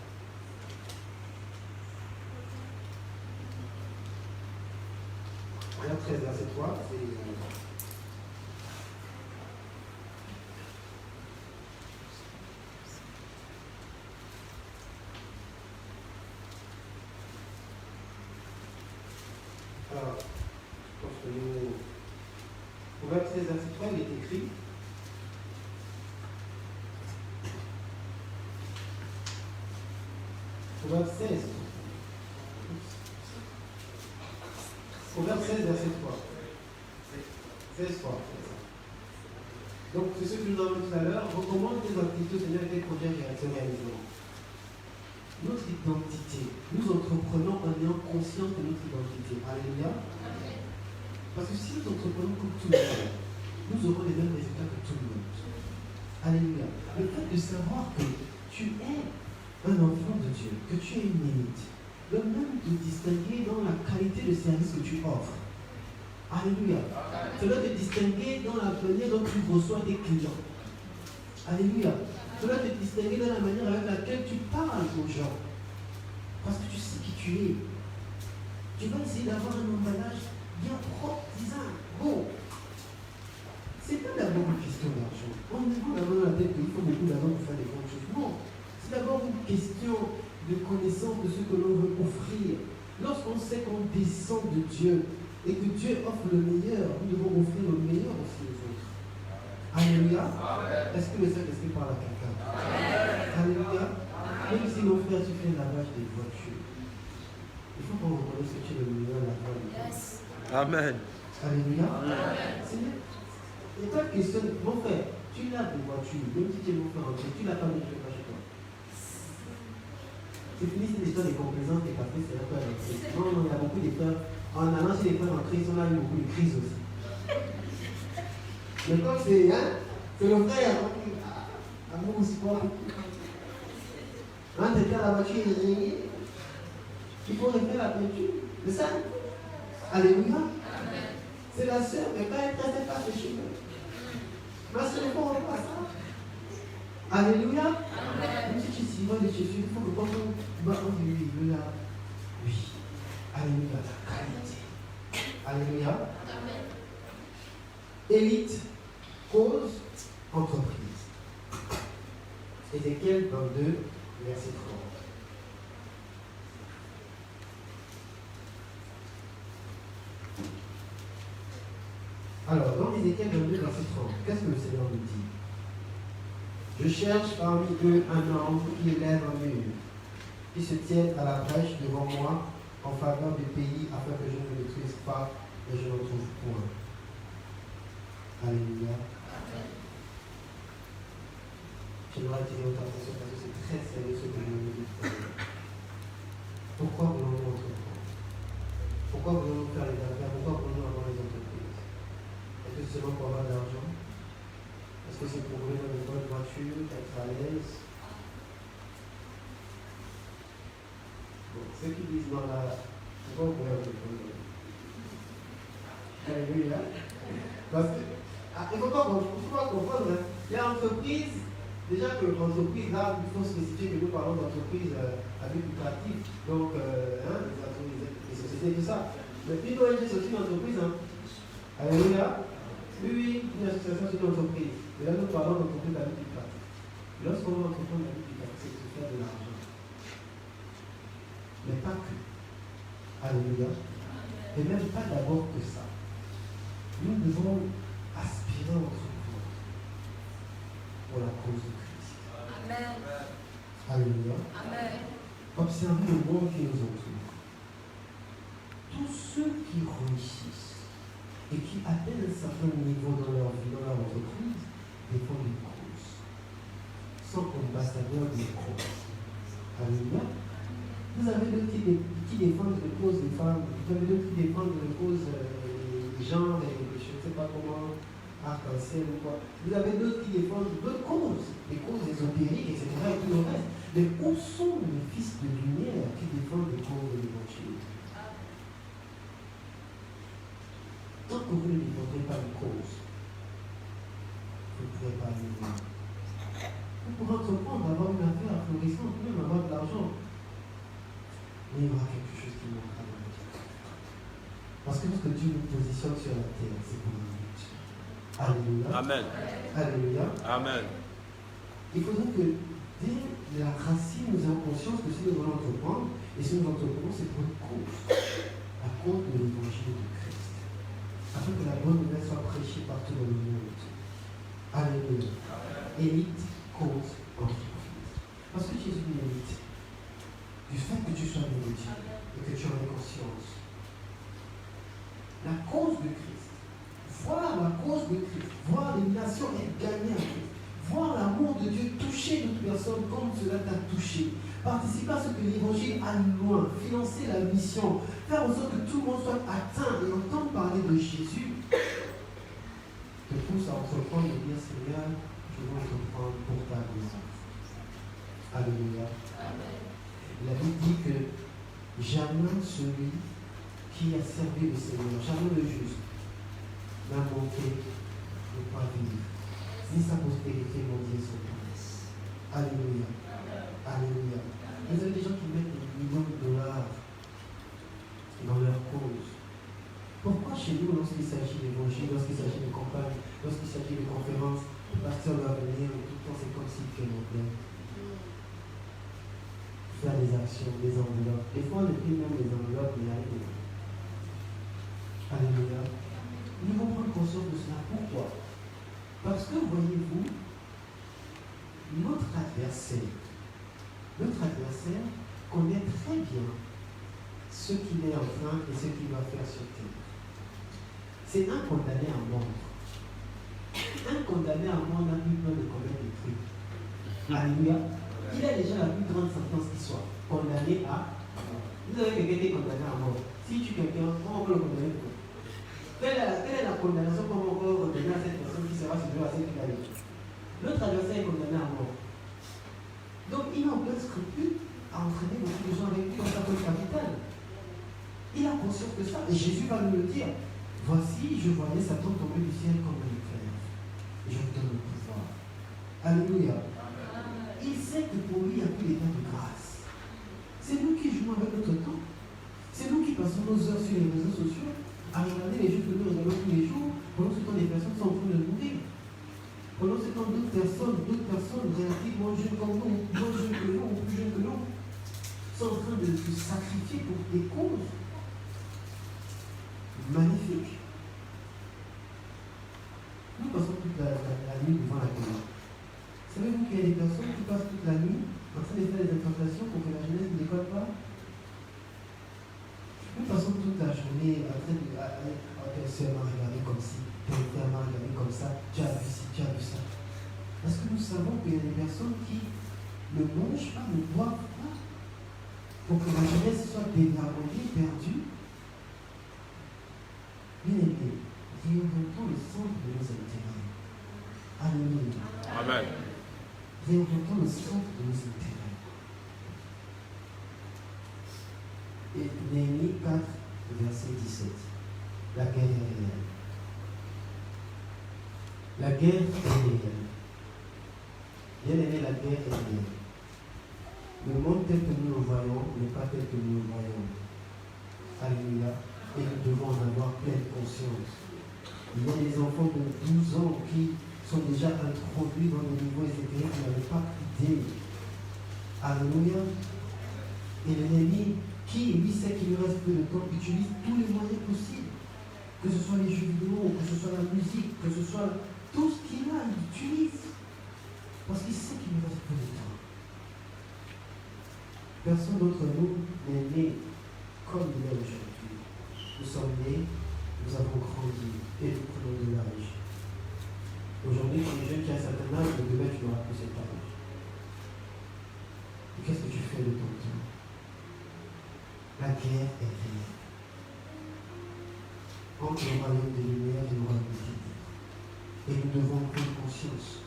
Proverbe 13, verset 3, c'est... Alors, je pense que nous... Proverbe 13, verset 3, il est écrit... Proverbe 16. Proverbe 16, verset 3. 16, 3. Donc, c'est ce que nous avons dit tout à l'heure. Recommande tes activités au Seigneur et tes projets réalisés. Notre identité. Nous entreprenons en ayant conscience de notre identité. Alléluia. Parce que si nous entreprenons comme tout le monde, nous aurons les mêmes résultats que tout le monde. Alléluia. Le fait de savoir que tu es un enfant de Dieu, que tu es une élite, doit même te distinguer dans la qualité de service que tu offres. Alléluia. Cela te distinguer dans la manière dont tu reçois tes clients. Alléluia. Cela te distinguer dans la manière avec laquelle tu parles aux gens. Parce que tu sais qui tu es. Tu vas essayer d'avoir un emballage bien propre, design, beau. C'est pas d'abord une question d'argent. On nous dit d'abord dans la tête qu'il faut beaucoup d'argent pour faire des grandes choses. Non. C'est d'abord une question de connaissance de ce que l'on veut offrir. Lorsqu'on sait qu'on descend de Dieu et que Dieu offre le meilleur, nous devons offrir le meilleur aussi aux autres. Alléluia. Est-ce que le Saint-Esprit parle à quelqu'un? Alléluia. Même si mon frère, tu fais un lavage des voitures, il faut qu'on reconnaisse que tu es le meilleur laveur des voitures. Amen. Alléluia. Il n'est pas question de... Mon frère, tu laves des voitures, même si tu es mon frère entier, tu l'as pas mis chez toi. C'est fini cette histoire des complaisants et parce que c'est un peu à l'entrée. Non, il y a beaucoup de frères. En allant chez les frères en crise, on a eu beaucoup de crises aussi. Mais comme c'est le frère, amour aussi quoi. Quand tu es à la voiture, il faut refaire la peinture. C'est ça? Alléluia. C'est la sœur, mais quand elle traite pas ses cheveux. Ma sœur, il faut refaire ça. Alléluia. Même si tu s'y vas de Jésus, il faut que quand on va en lui, là, oui. Alléluia, la qualité. Alléluia. Élite, cause, entreprise. Ézéchiel 22, verset 30. Alors, dans Ézéchiel 22, verset 30, qu'est-ce que le Seigneur nous dit? Je cherche parmi eux un homme qui élève un mur, qui se tienne à la brèche devant moi en faveur du pays afin que je ne le détruise pas et je ne trouve point. Alléluia. J'aimerais attirer votre attention parce que c'est très sérieux ce que je veux dire. Pourquoi voulons-nous entreprendre? Pourquoi voulons-nous faire les affaires? Pourquoi voulons-nous avoir les entreprises? Est-ce que c'est seulement pour avoir de l'argent? Est-ce que c'est pour rouler dans une bonne voiture, être à l'aise? Bon, ceux qui disent non là, pourquoi vous voulez entreprendre? Alléluia. Parce que, il faut pas comprendre, hein. Il y a entreprise, déjà que l'entreprise, là, il faut spécifier que nous parlons d'entreprise à but lucratif, donc, les sociétés, tout ça. Mais puis, l'ONG, c'est aussi une entreprise, hein. Alléluia. Oui, une association, c'est une entreprise. Et là, nous parlons d'entreprise à but lucratif. Lorsqu'on va entreprendre à but lucratif, c'est de se faire de l'argent. Mais pas que. Alléluia. Et même pas d'abord que ça. Nous devons aspirer à entreprendre pour la cause de Christ. Amen. Alléluia. Amen. Observez le monde qui nous entoure. Tous ceux qui réussissent et qui atteignent un certain niveau dans leur vie, dans leur entreprise, défendent une cause. Sont ambassadeurs d'une cause. Alléluia. Vous avez d'autres qui défendent les causes des femmes, vous avez d'autres qui défendent les causes des gens, je ne sais pas comment, arc-en-ciel ou quoi. Vous avez d'autres qui défendent d'autres causes, les causes ésotériques, etc. et tout le reste. Mais où sont les fils de lumière qui défendent les causes de l'évangile? Tant que vous ne défendrez pas une cause, vous ne pourrez pas aller loin. Vous pourrez entreprendre, avoir une affaire florissante, même avoir de l'argent. Mais il y aura quelque chose qui manquera dans la vie. Parce que lorsque Dieu nous positionne sur la terre, c'est pour un but. Alléluia. Amen. Alléluia. Amen. Il faudrait que dès la racine, nous ayons conscience que si nous allons entreprendre, et si nous entreprenons, c'est pour une cause. La cause de l'évangile de Christ. Afin que la bonne nouvelle soit prêchée partout dans le monde. Alléluia. Élite, cause, entreprise. Parce que Jésus mérite du fait que tu sois né de Dieu et que tu en aies conscience. La cause de Christ, voir la cause de Christ, voir les nations être gagnées à Christ, voir l'amour de Dieu toucher d'autres personnes comme cela t'a touché, participer à ce que l'évangile aille loin, financer la mission, faire en sorte que tout le monde soit atteint et entendre parler de Jésus, te pousse à entreprendre et dire Seigneur, je veux entreprendre pour ta gloire. Alléluia. Amen. La Bible dit que jamais celui qui a servi le Seigneur, jamais le juste, n'a manqué de pas vivre, ni sa postérité maudit son prince. Alléluia. Alléluia. Vous avez des gens qui mettent des millions de dollars dans leur cause. Pourquoi chez nous, lorsqu'il s'agit d'évangile, lorsqu'il s'agit de campagne, lorsqu'il s'agit de conférences, le pasteur va venir et tout le temps c'est comme s'il présentait faire des actions, des enveloppes. Des fois, on écrit même les enveloppes, mais allez. Alléluia. Nous devons prendre conscience de cela. Pourquoi? Parce que, voyez-vous, notre adversaire connaît très bien ce qu'il est en train et ce qu'il va faire sur terre. C'est un condamné à mort. Un condamné à mort n'a plus peur de commettre des trucs. Alléluia. Il a déjà la plus grande sentence qui soit condamné à mort. Vous avez quelqu'un qui est condamné à mort. Si tu quelqu'un, comment on peut le condamner pour? Quelle est la condamnation qu'on peut redonner à cette personne qui sera suivie à cette finalité? Notre adversaire est condamné à mort. Donc il n'a aucun scrupule à entraîner beaucoup de gens avec lui dans sa cause capitale. Il a conscience de ça. Et Jésus va nous le dire. Voici, je voyais Satan tomber du ciel comme un éclair. Et je vous donne le pouvoir. Alléluia. Il sait que pour lui, il n'y a plus d'état de grâce. C'est nous qui jouons avec notre temps. C'est nous qui passons nos heures sur les réseaux sociaux à regarder les jeux que nous regardons tous les jours. Pendant ce temps, les personnes sont en train de mourir. Pendant ce temps, d'autres personnes relativement jeunes comme nous, moins jeunes que nous, ou plus jeunes que nous, sont en train de se sacrifier pour des causes magnifiques. Nous passons toute la nuit devant la télé. Savez-vous qu'il y a des personnes qui passent toute la nuit en train de faire des implantations pour que la jeunesse ne décolle pas? Nous passons toute la journée en train de tel soeur m'a regardé comme ci, tel frère m'a regardé comme ça, tu as vu ci, tu as vu ça. Parce que nous savons qu'il y a des personnes qui ne mangent pas, ne boivent pas, pour que la jeunesse soit dégradée, perdue. Bien aimé, réorientons le centre de nos intérêts. Alléluia. Amen. Réorientons le centre de nos intérêts. Et Néhémie 4, verset 17. La guerre est réelle. La guerre est réelle. Bien aimé, la guerre est réelle. Le monde tel que nous le voyons n'est pas tel que nous le voyons. Alléluia. Et nous devons en avoir pleine conscience. Il y a des enfants de 12 ans qui sont déjà introduits dans le niveau ésotérique qui n'avaient pas d'idée. Alléluia. Et l'ennemi, qui lui sait qu'il lui reste peu de temps, utilise tous les moyens possibles. Que ce soit les jeux vidéo, que ce soit la musique, que ce soit tout ce qu'il a, il utilise. Parce qu'il sait qu'il lui reste peu de temps. Personne d'entre nous n'est né comme il est aujourd'hui. Nous sommes nés, nous avons grandi et nous prenons de l'âge. Aujourd'hui, quand les jeunes qui ont un certain âge, demain tu n'auras plus cet âge. Et qu'est-ce que tu fais de ton temps? La guerre est réelle. Entre le royaume des lumières et le royaume des ténèbres. Et nous devons prendre conscience.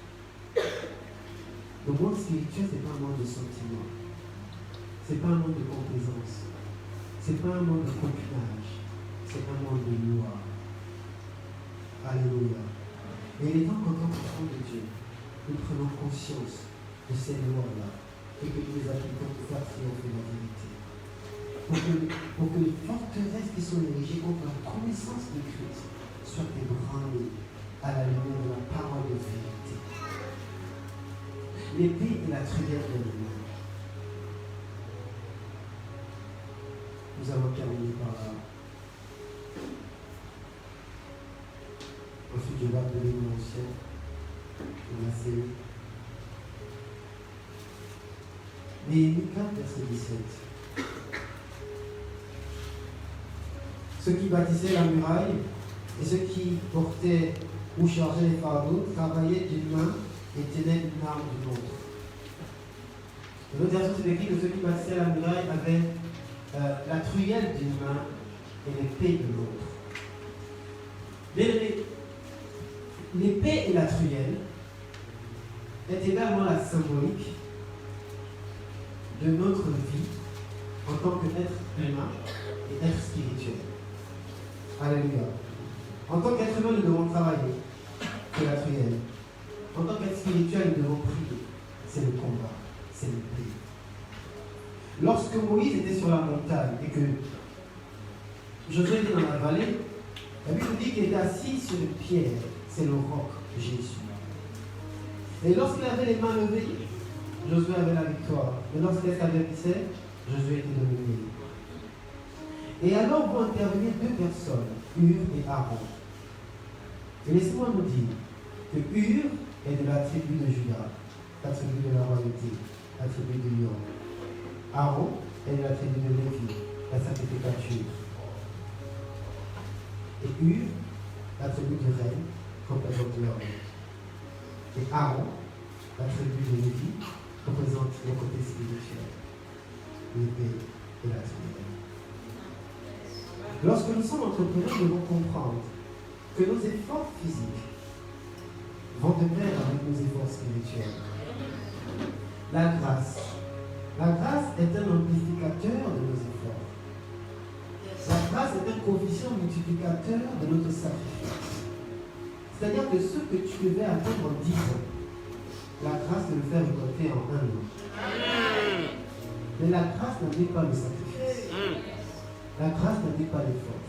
Le monde spirituel, ce n'est pas un monde de sentiments. Ce n'est pas un monde de complaisance. Ce n'est pas un monde de concubinage. C'est un monde de loi. Alléluia. Et il est temps qu'en tant qu'enfants de Dieu, nous prenons conscience de ces lois-là et que nous les appliquons pour faire triompher la vérité. Pour que les forteresses qui sont érigées contre la connaissance de Christ soient ébranlées à la lumière de la parole de vérité. L'épée et la truelle de l'humain. Nous allons terminer par là. Ensuite, je vais appeler mon ancien de la série. Néhémie 4, verset 17. Ceux qui bâtissaient la muraille et ceux qui portaient ou chargeaient les fardeaux travaillaient d'une main et tenaient une arme de l'autre. Dans l'autre version, c'est écrit que ceux qui bâtissaient la muraille avaient la truelle d'une main et l'épée de l'autre. L'épée et la truelle est également la symbolique de notre vie en tant qu'être humain et être spirituel. Alléluia. En tant qu'être humain, nous devons travailler. C'est la truelle. En tant qu'être spirituel, nous devons prier. C'est le combat. C'est l'épée. Lorsque Moïse était sur la montagne et que Josué était dans la vallée, la Bible dit qu'il était assis sur une pierre. C'est le roc de Jésus. Et lorsqu'il avait les mains levées, Josué avait la victoire. Mais lorsqu'il s'avertissait, Josué était dominé. Et alors vont intervenir deux personnes, Hur et Aaron. Et laissez-moi nous dire que Hur est de la tribu de Juda, la tribu de la royauté, la tribu de Lion. Aaron est de la tribu de Lévi, la sacrificature. Et Hur, la tribu de Reine, représente l'homme. Et Aaron, la tribu de Lévi, représente le côté spirituel, l'épée et la tribu. Lorsque nous sommes entrepreneurs, nous devons comprendre que nos efforts physiques vont de pair avec nos efforts spirituels. La grâce est un amplificateur de nos efforts. La grâce est un coefficient multiplicateur de notre sacrifice. C'est-à-dire que ce que tu devais attendre en 10 ans, la grâce te le fait récolter en 1 an. Mais la grâce n'indique pas le sacrifice. La grâce n'indique pas l'effort.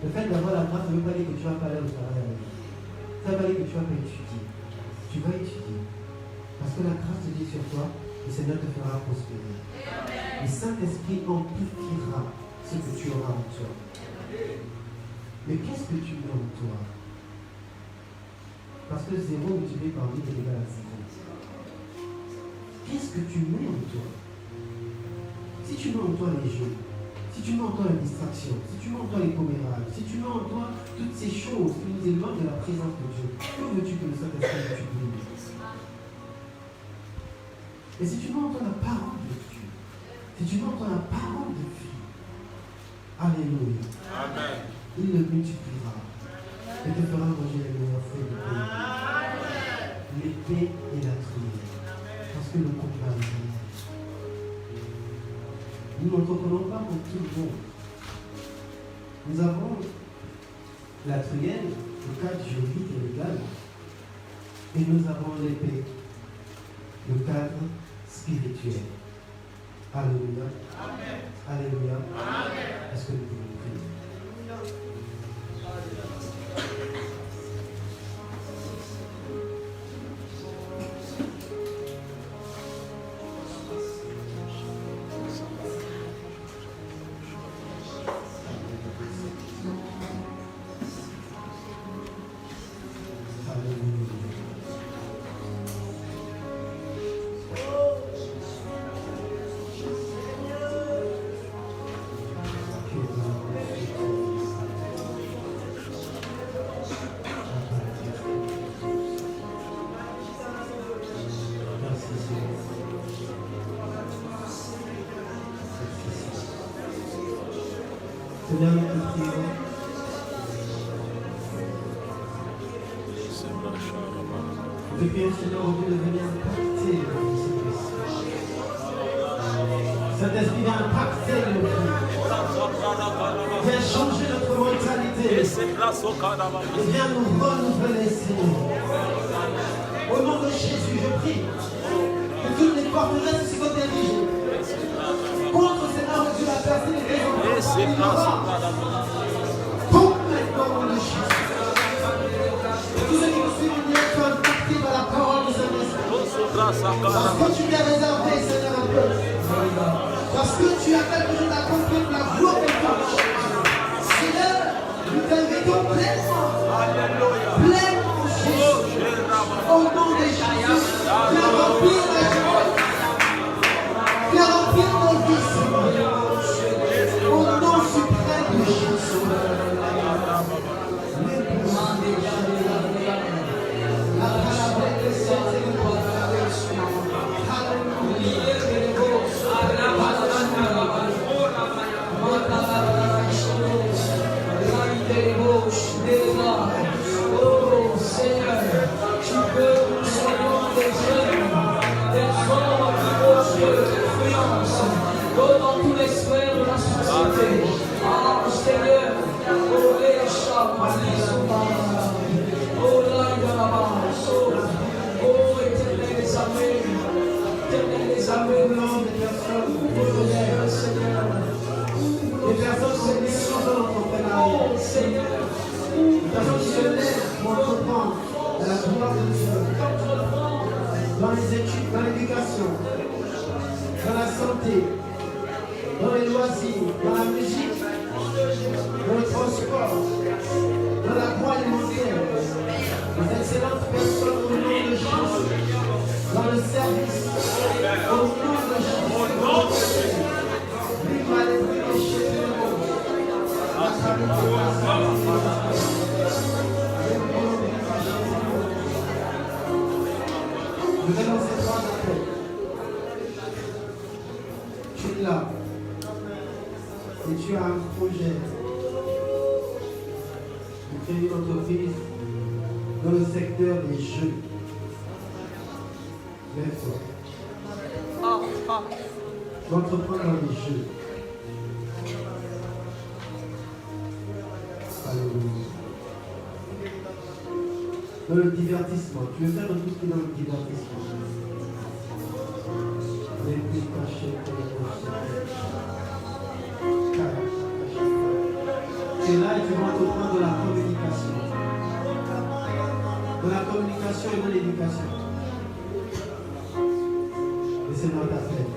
Le fait d'avoir la grâce ne veut pas dire que tu vas pas aller au travail avec. Ça veut pas dire que tu vas pas étudier. Tu vas étudier. Parce que la grâce te dit sur toi, le Seigneur te fera prospérer. Le Saint-Esprit amplifiera ce que tu auras en toi. Mais qu'est-ce que tu mets en toi? Parce que 0 multiplié par 10 est égal à 0. Qu'est-ce que tu mets en toi? Si tu mets en toi les jeux, si tu mets en toi la distraction, si tu mets en toi les commérages, si tu mets en toi toutes ces choses qui nous éloignent de la présence de Dieu, que veux-tu que le Saint-Esprit t'utilise? Et si tu mets en toi la parole de Dieu, si tu mets en toi la parole de vie, alléluia, amen, il le multipliera et te fera manger les meilleurs fruits du pays. L'épée et la truelle, parce que le combat est réel. Nous n'entreprenons pas pour tout le monde. Nous avons la truelle, le cadre juridique et légal, et nous avons l'épée, le cadre spirituel. Alléluia. Amen. Alléluia. Amen. Est-ce que nous pouvons prier? Seigneur, nous te prions. Nous te prions, Seigneur, au lieu de venir impacter notre vie, Saint-Esprit, viens impacter nos vies. Viens changer notre mentalité. Et viens nous renouveler, Seigneur. Au nom de Jésus, je prie que toutes les forteresses psychotéliques contre, Seigneur, Dieu, la personne et les enfants, tombe maintenant au nom de Jésus. Et tous ceux qui nous suivent, nous sont impactés par la parole de Saint-Esprit. Parce que tu lui as réservé, Seigneur, un peuple. Parce que tu as quelque chose à accomplir pour la gloire de Dieu. Seigneur, nous t'invitons pleinement. Pleinement, Jésus. Au nom de Jésus, viens remplir la joie. Viens remplir nos vies, Seigneur. Au nom suprême de Jésus. La parole de Saint-Esprit. Oh Seigneur, tu peux nous sauver des jeunes, des hommes qui ont l'influence, dans tous les sphères de la société. Ah Seigneur, oh les oh éternel les armées, au nom des personnes, Seigneur, les personnes qui sont dans l'entrepreneuriat, Seigneur. Les personnes qui se lèvent pour entreprendre la gloire de Dieu, dans les études, dans l'éducation, dans la santé, dans les loisirs, dans la musique, dans le transport, dans l'agroalimentaire, les excellentes personnes au nom de Jésus, dans le service, au nom de Jésus, vive la liberté chez le monde. Nous allons ces trois appels. Tu es là. Et tu as un projet de créer une entreprise dans le secteur des jeux. Lève-toi. Tu entreprends dans les jeux. Dans le divertissement, tu veux faire tout ce qui est dans le divertissement. Tu es là et tu vas entreprendre de la communication. De la communication et de l'éducation. Le Seigneur t'appelle.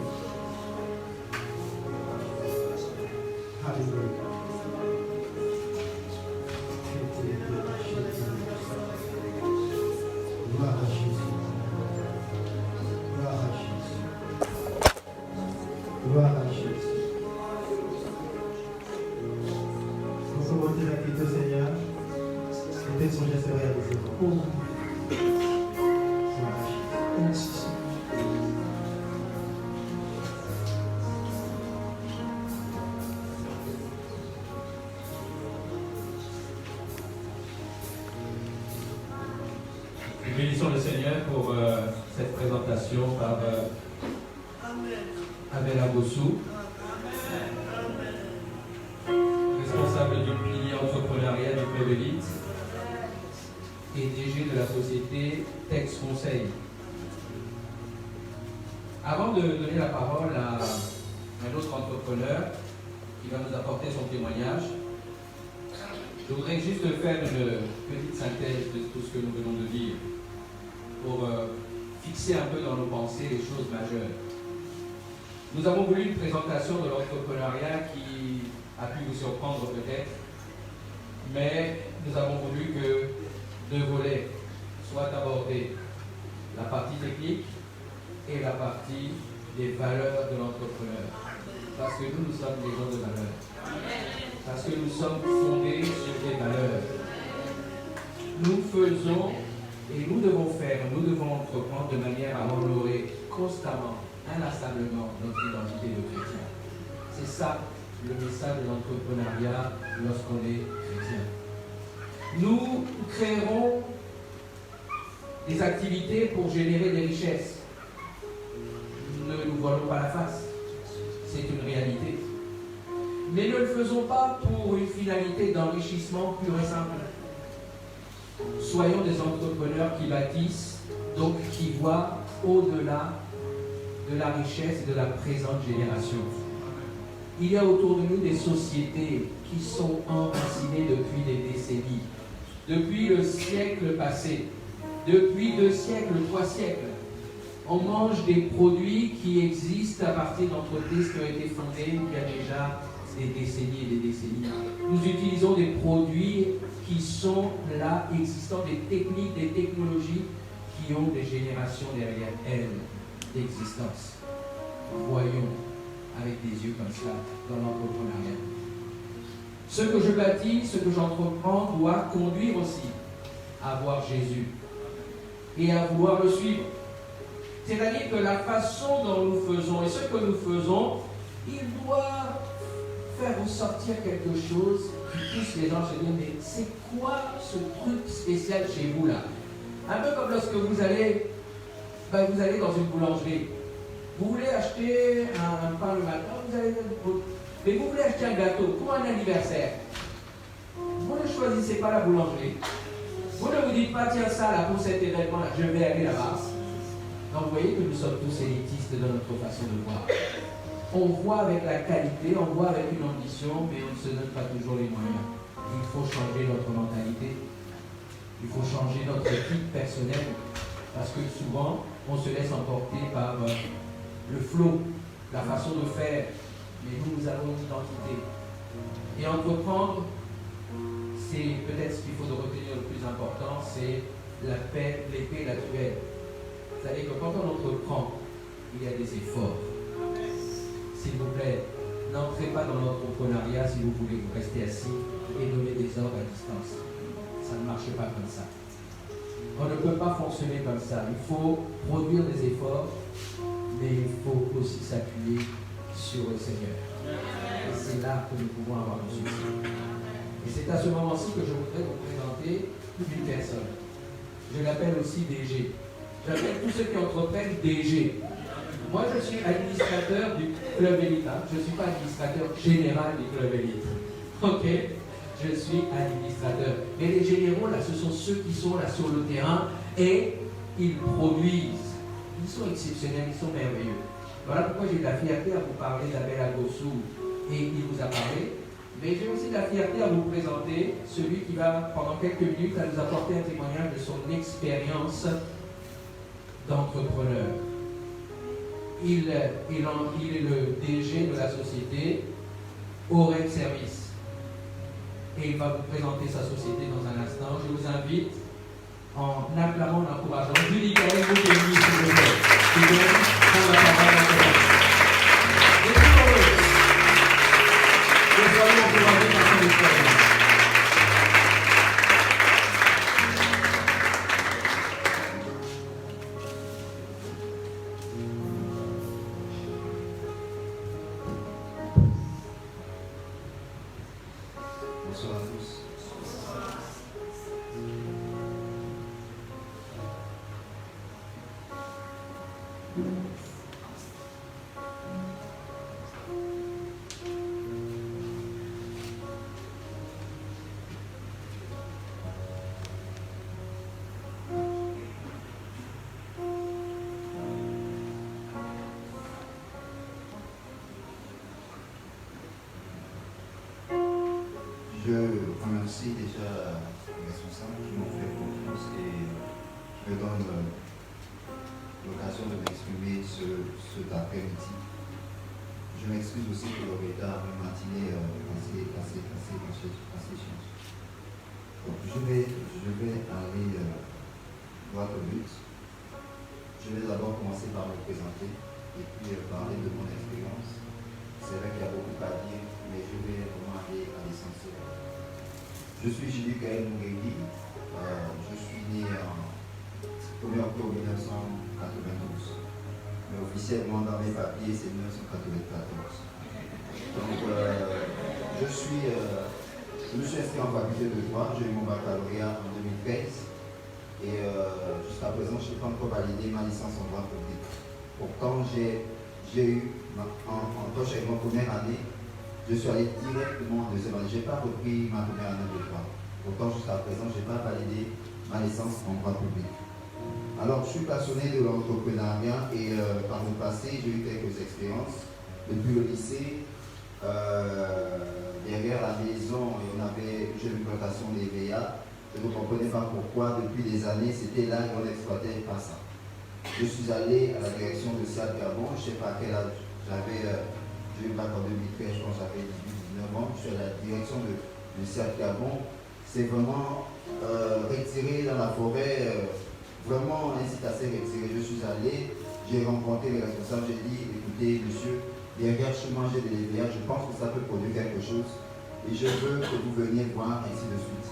Alléluia. Gloire à Jésus. Gloire à Jésus. Gloire à Jésus. Nous commenter la vie au Seigneur. Peut-être son geste réalisé. Gloire à Jésus. Nous bénissons le Seigneur pour cette présentation par Abel Abossou, responsable du pilier entrepreneurial du Club Élite et DG de la société Tex Conseil. Avant de donner la parole à un autre entrepreneur qui va nous apporter son témoignage, je voudrais juste faire une petite synthèse de tout ce que nous venons de dire pour fixer un peu dans nos pensées les choses majeures. Nous avons voulu une présentation de l'entrepreneuriat qui a pu vous surprendre peut-être, mais nous avons voulu que deux volets soient abordés, la partie technique et la partie des valeurs de l'entrepreneur. Parce que nous sommes des gens de valeurs. Parce que nous sommes fondés sur des valeurs. Nous faisons et nous devons faire, nous devons entreprendre de manière à honorer constamment, inlassablement notre identité de chrétien. C'est ça le message de l'entrepreneuriat lorsqu'on est chrétien. Nous créerons des activités pour générer des richesses. Ne nous voilons pas la face. C'est une réalité. Mais ne le faisons pas pour une finalité d'enrichissement pur et simple. Soyons des entrepreneurs qui bâtissent, donc qui voient au-delà de la richesse et de la présente génération. Il y a autour de nous des sociétés qui sont enracinées depuis des décennies, depuis le siècle passé, depuis 2 siècles, 3 siècles. On mange des produits qui existent à partir d'entreprises qui ont été fondées il y a déjà des décennies et des décennies. Nous utilisons des produits qui sont là, existants, des techniques, des technologies qui ont des générations derrière elles d'existence. Voyons avec des yeux comme ça dans l'entrepreneuriat. Ce que je bâtis, ce que j'entreprends doit conduire aussi à voir Jésus et à vouloir le suivre. C'est-à-dire que la façon dont nous faisons et ce que nous faisons, il doit faire ressortir quelque chose qui pousse les gens à se dire, mais c'est quoi ce truc spécial chez vous là? Un peu comme lorsque vous allez dans une boulangerie. Vous voulez acheter un pain le matin, mais vous voulez acheter un gâteau pour un anniversaire. Vous ne choisissez pas la boulangerie. Vous ne vous dites pas, tiens ça là pour cet événement là, je vais aller là-bas. Donc vous voyez que nous sommes tous élitistes dans notre façon de voir. On voit avec la qualité, on voit avec une ambition, mais on ne se donne pas toujours les moyens. Il faut changer notre mentalité. Il faut changer notre éthique personnelle. Parce que souvent, on se laisse emporter par le flot, la façon de faire. Mais nous avons une identité. Et entreprendre, c'est peut-être ce qu'il faut retenir le plus important, c'est la paix, l'épée naturelle. C'est-à-dire que quand on entreprend, il y a des efforts. S'il vous plaît, n'entrez pas dans l'entrepreneuriat si vous voulez vous rester assis et donner des ordres à distance. Ça ne marche pas comme ça. On ne peut pas fonctionner comme ça. Il faut produire des efforts, mais il faut aussi s'appuyer sur le Seigneur. Et c'est là que nous pouvons avoir du succès. Et c'est à ce moment-ci que je voudrais vous présenter une personne. Je l'appelle aussi DG. J'appelle tous ceux qui entreprennent DG. Moi, je suis administrateur du club élite. Je ne suis pas administrateur général du club élite. Ok? Je suis administrateur. Mais les généraux, là, ce sont ceux qui sont là sur le terrain et ils produisent. Ils sont exceptionnels, ils sont merveilleux. Voilà pourquoi j'ai de la fierté à vous parler d'Abel Agossou et il vous a parlé. Mais j'ai aussi de la fierté à vous présenter celui qui va, pendant quelques minutes, à nous apporter un témoignage de son expérience d'entrepreneur. Il est le DG de la société Oren Service. Et il va vous présenter sa société dans un instant. Je vous invite, en acclamant, en encourageant, Julie Kael, vous bénis, s'il vous plaît. Qui donne pour la parole à la et nous soyons encouragés par son expérience. Bonsoir à tous. Je remercie déjà les responsables qui m'ont fait confiance et qui me donnent l'occasion de m'exprimer cet après-midi. Je m'excuse aussi pour le retard, une matinée assez chiante. Donc je vais aller droit au but. Je vais d'abord commencer par me présenter et puis parler de mon expérience. C'est vrai qu'il y a beaucoup à dire, mais je vais vraiment aller à l'essentiel. Je suis Julie Kael Moureli. Je suis né en 1er octobre 1992. Mais officiellement, dans mes papiers, c'est 1994. Donc, je me suis inscrit en faculté de droit, j'ai eu mon baccalauréat en 2013 et jusqu'à présent, je n'ai pas encore validé ma licence en droit public. Pourtant, j'ai eu, quand j'ai eu ma première année, je suis allé directement en deuxième année. Je n'ai pas repris ma première année de droit. Pourtant, jusqu'à présent, je n'ai pas validé ma licence en droit public. Alors, je suis passionné de l'entrepreneuriat et par le passé, j'ai eu quelques expériences. Depuis le lycée, derrière la maison, j'ai une plantation d'EVA. Je ne comprenais pas pourquoi, depuis des années, c'était là et on n'exploitait pas ça. Je suis allé à la direction de SIAD Gabon, je ne sais pas à quel âge j'ai eu le bac en 2013, je pense que j'avais 18-19 ans. Je suis à la direction de SIAD Gabon. C'est vraiment retiré dans la forêt, vraiment incite à se retirer. Je suis allé, j'ai rencontré les responsables, j'ai dit, écoutez, monsieur, derrière chez moi j'ai des EVA, je pense que ça peut produire quelque chose et je veux que vous veniez voir, ainsi de suite.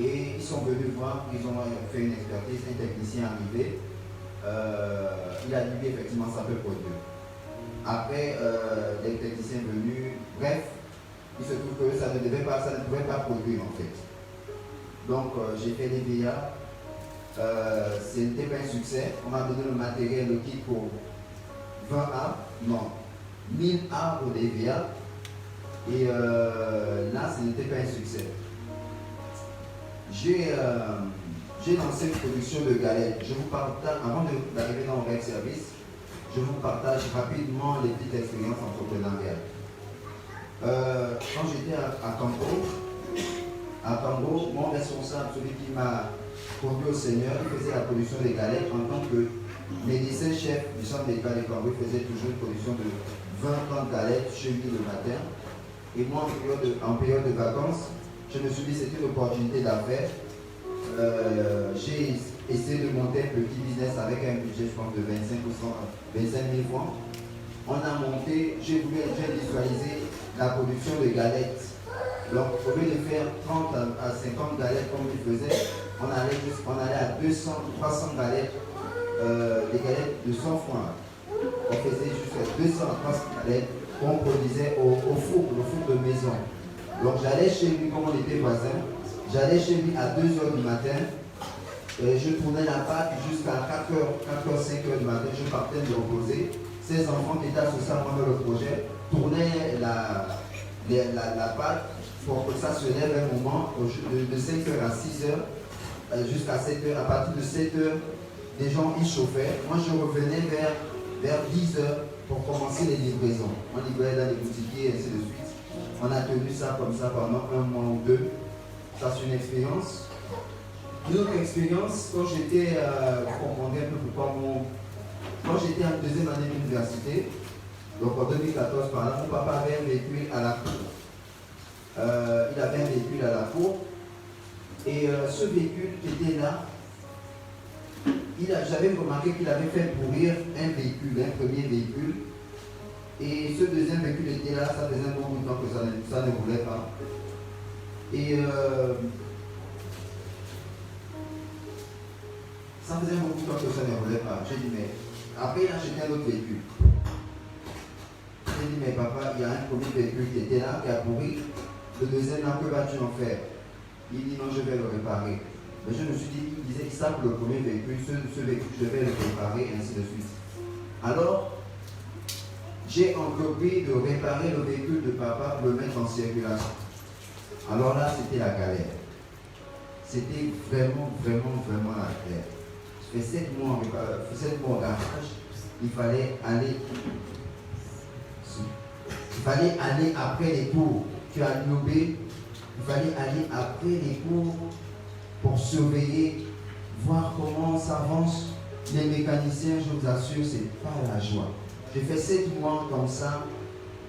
Et ils sont venus voir, ils ont fait une expertise, un technicien arrivé, il a dit effectivement ça peut produire. Après, les techniciens venus, bref, il se trouve que ça ne pouvait pas produire en fait. Donc j'ai fait l'EVA, ce n'était pas un succès, on m'a donné le matériel, le kit pour 20 arbres, non, 1000 arbres d'EVA, et là ce n'était pas un succès. J'ai lancé une production de galettes. Je vous partage, avant d'arriver dans le service, je vous partage rapidement les petites expériences entrepreneuriales. Quand j'étais à Cambo, mon responsable, celui qui m'a conduit au Seigneur, il faisait la production des galettes en tant que médecin chef du centre médical de Cambo. Il faisait toujours une production de 20-30 galettes chez lui le matin. Et moi, en période de vacances, je me suis dit que c'était une opportunité d'affaires. J'ai essayé de monter un petit business avec un budget, je pense, de 25 000 francs. On a monté, j'ai voulu visualiser la production de galettes. Donc, au lieu de faire 30 à 50 galettes comme il faisait, on allait à 200, 300 galettes, des galettes de 100 francs. On faisait jusqu'à 200 à 300 galettes qu'on produisait au four, le four de maison. Donc j'allais chez lui, comme on était voisins, j'allais chez lui à 2h du matin, je tournais la pâte jusqu'à 4h, 5h du matin, je partais me reposer. Ces enfants qui étaient associés à moi dans le projet tournaient la pâte pour que ça se lève un moment, de 5h à 6h, jusqu'à 7h. À partir de 7h, les gens y chauffaient. Moi je revenais vers 10h pour commencer les livraisons. On livrait dans les boutiquiers et ainsi de suite. On a tenu ça comme ça pendant un mois ou deux. Ça, c'est une expérience. Une autre expérience, quand j'étais, vous comprendrez un peu pourquoi quand j'étais en deuxième année d'université, donc en 2014 par là, mon papa avait un véhicule à la cour. Il avait un véhicule à la cour. Et ce véhicule qui était là, j'avais remarqué qu'il avait fait pourrir un véhicule, un premier véhicule. Et ce deuxième véhicule était là, ça faisait un bon bout de temps que ça ne roulait pas. Et ça faisait un bon bout de temps que ça ne roulait pas. J'ai dit, mais après il a acheté un autre véhicule. J'ai dit, mais papa, il y a un premier véhicule qui était là, qui a pourri. Le deuxième là, que vas-tu en faire? Il dit, non, je vais le réparer. Mais je me suis dit, il disait, il savent le premier véhicule, ce véhicule, je vais le réparer, et ainsi de suite. Alors, j'ai entrepris de réparer le véhicule de papa pour le mettre en circulation. Alors là, c'était la galère. C'était vraiment la galère. Je fais 7 mois en garage. Il fallait aller après les cours. Tu as lobé. Il fallait aller après les cours pour surveiller, voir comment s'avance. Les mécaniciens, je vous assure, c'est pas la joie. J'ai fait 7 mois comme ça,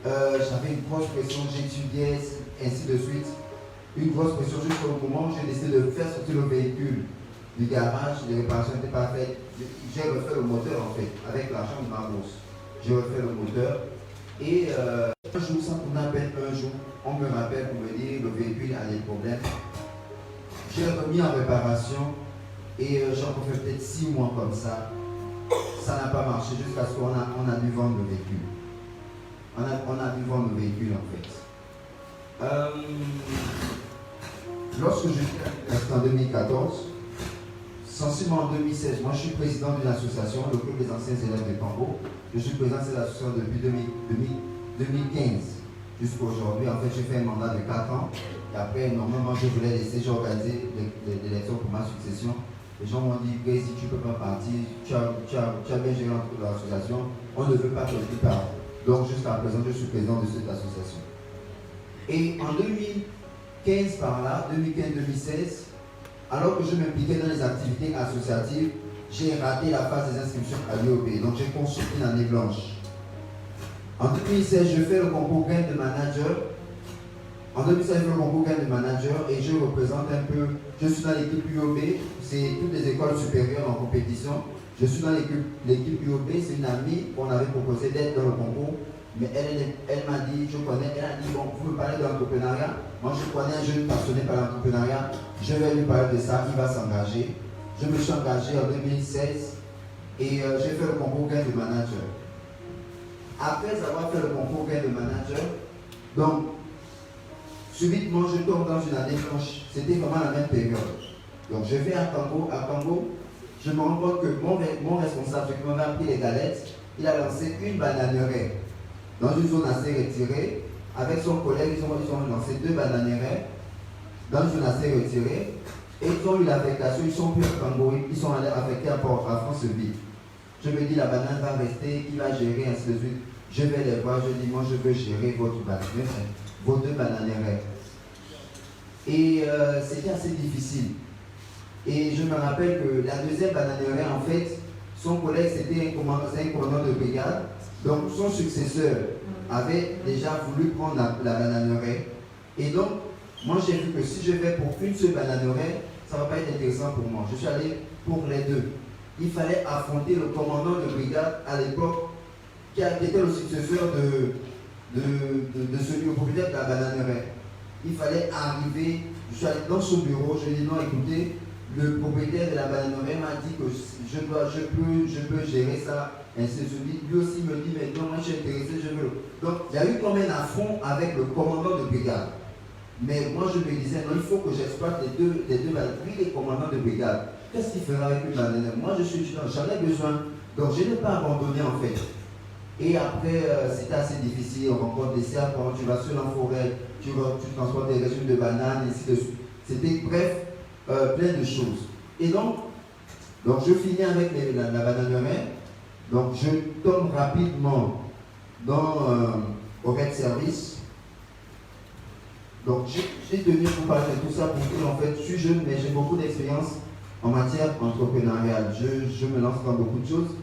j'avais une grosse pression, j'étudiais, ainsi de suite. Une grosse pression jusqu'au moment où j'ai décidé de faire sortir le véhicule du garage, les réparations n'étaient pas faites. J'ai refait le moteur en fait, avec l'argent de ma bourse. J'ai refait le moteur et un jour, ça tournait à peine un jour, on me rappelle pour me dire que le véhicule a des problèmes. J'ai remis en réparation et j'en ai fait peut-être 6 mois comme ça. Ça n'a pas marché jusqu'à ce qu'on a dû vendre le véhicule. on a pu vendre nos véhicules en fait. Lorsque je suis à en 2014, sensiblement en 2016, moi je suis président d'une association, le club des anciens élèves de Congo. Je suis président de cette association depuis 2015 jusqu'à aujourd'hui. En fait, j'ai fait un mandat de 4 ans. Et après, normalement, je voulais laisser, j'ai organisé l'élection pour ma succession. Les gens m'ont dit, si tu ne peux pas partir, tu as bien géré l'association, on ne veut pas que tu partes. Donc, jusqu'à présent, je suis président de cette association. Et en 2015 par là, 2015-2016, alors que je m'impliquais dans les activités associatives, j'ai raté la phase des inscriptions à l'UOP. Donc, j'ai conçu une année blanche. En 2016, je fais le concours gain de manager. En 2016, je fais le concours gain de manager et je représente un peu, je suis dans l'équipe UOB, c'est toutes les écoles supérieures en compétition. Je suis dans l'équipe UOB, c'est une amie qu'on avait proposé d'être dans le concours, mais elle m'a dit, elle a dit, bon, vous me parlez de l'entrepreneuriat, moi je connais un jeune passionné par l'entrepreneuriat, je vais lui parler de ça, il va s'engager. Je me suis engagé en 2016 et j'ai fait le concours gain de manager. Après avoir fait le concours gain de manager, donc, subitement, je tombe dans une année blanche. C'était vraiment la même période. Donc, je vais à Congo, je me rends compte que mon responsable, qui m'avait appris les galettes, il a lancé une bananeraie dans une zone assez retirée. Avec son collègue, ils ont lancé 2 bananeraie dans une zone assez retirée. Et ils ont eu l'affectation, ils sont plus à Congo, ils sont allés affectés à Franceville. Je me dis, la banane va rester, qui va gérer, ainsi de suite. Je vais les voir, je dis, moi je veux gérer vos 2 bananeraie. Et c'était assez difficile. Et je me rappelle que la deuxième bananeraie, en fait, son collègue, c'était un commandant de brigade. Donc son successeur avait déjà voulu prendre la bananeraie. Et donc, moi j'ai vu que si je vais pour une seule bananeraie, ça ne va pas être intéressant pour moi. Je suis allé pour les 2. Il fallait affronter le commandant de brigade à l'époque, qui était le successeur de celui au propriétaire de la bananeraie. Il fallait arriver, je suis allé dans son bureau, je lui ai dit non, écoutez, le propriétaire de la bananeraie m'a dit que je peux gérer ça, ainsi de suite. Lui aussi me dit, mais non, moi je suis intéressé, je veux. Donc il y a eu comme un affront avec le commandant de brigade. Mais moi je me disais, non, il faut que j'exploite les deux bananeraires. Lui, il est commandant de brigade. Qu'est-ce qu'il fera avec une bananeraie? Moi je suis étudiant, j'en ai besoin. Donc je n'ai pas abandonné en fait. Et après, c'était assez difficile, on rencontre des serpents, tu vas seul en forêt, tu transportes des régimes de bananes, ainsi de suite. C'était bref, plein de choses. Et donc je finis avec la bananeraie. Donc je tombe rapidement au Red Service. Donc j'ai tenu pour parler de tout ça pour dire en fait, je suis jeune mais j'ai beaucoup d'expérience en matière entrepreneuriale. Je me lance dans beaucoup de choses.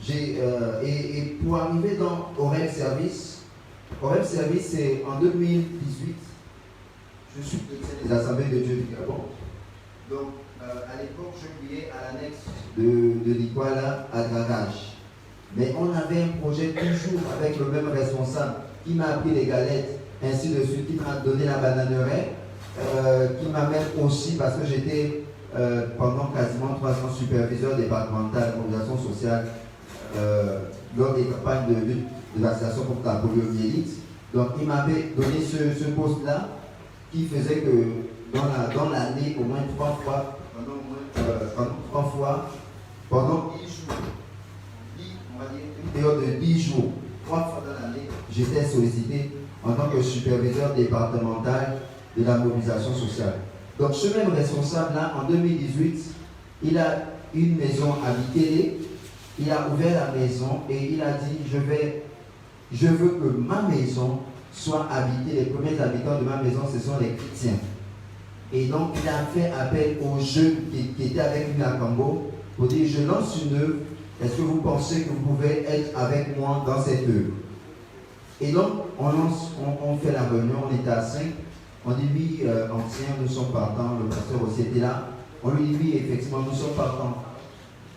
Et pour arriver au Red Service, c'est en 2018, je suis président des Assemblées de Dieu du Gabon. Donc, à l'époque, je priais à l'annexe de l'Iguala à Dragage. Mais on avait un projet toujours avec le même responsable qui m'a appris les galettes, ainsi de suite, qui m'a donné la bananeraie, qui m'a même aussi, parce que j'étais pendant quasiment 3 ans superviseur départemental de mobilisation sociale lors des campagnes de lutte de vaccination contre la poliomyélite. Donc il m'avait donné ce poste-là qui faisait que dans l'année, au moins 3 fois, pendant 10 jours, on va dire une période de 10 jours, 3 fois dans l'année, j'étais sollicité en tant que superviseur départemental de la mobilisation sociale. Donc ce même responsable-là, en 2018, il a une maison à Bikélé. Il a ouvert la maison et il a dit, je veux que ma maison soit habitée, les premiers habitants de ma maison, ce sont les chrétiens. Et donc, il a fait appel aux jeunes qui étaient avec lui à Congo pour dire, je lance une œuvre, est-ce que vous pensez que vous pouvez être avec moi dans cette œuvre? Et donc, on fait la réunion, on était à 5, on dit, oui, ancien, nous sommes partants, le pasteur aussi était là, on lui dit, oui, effectivement, nous sommes partants.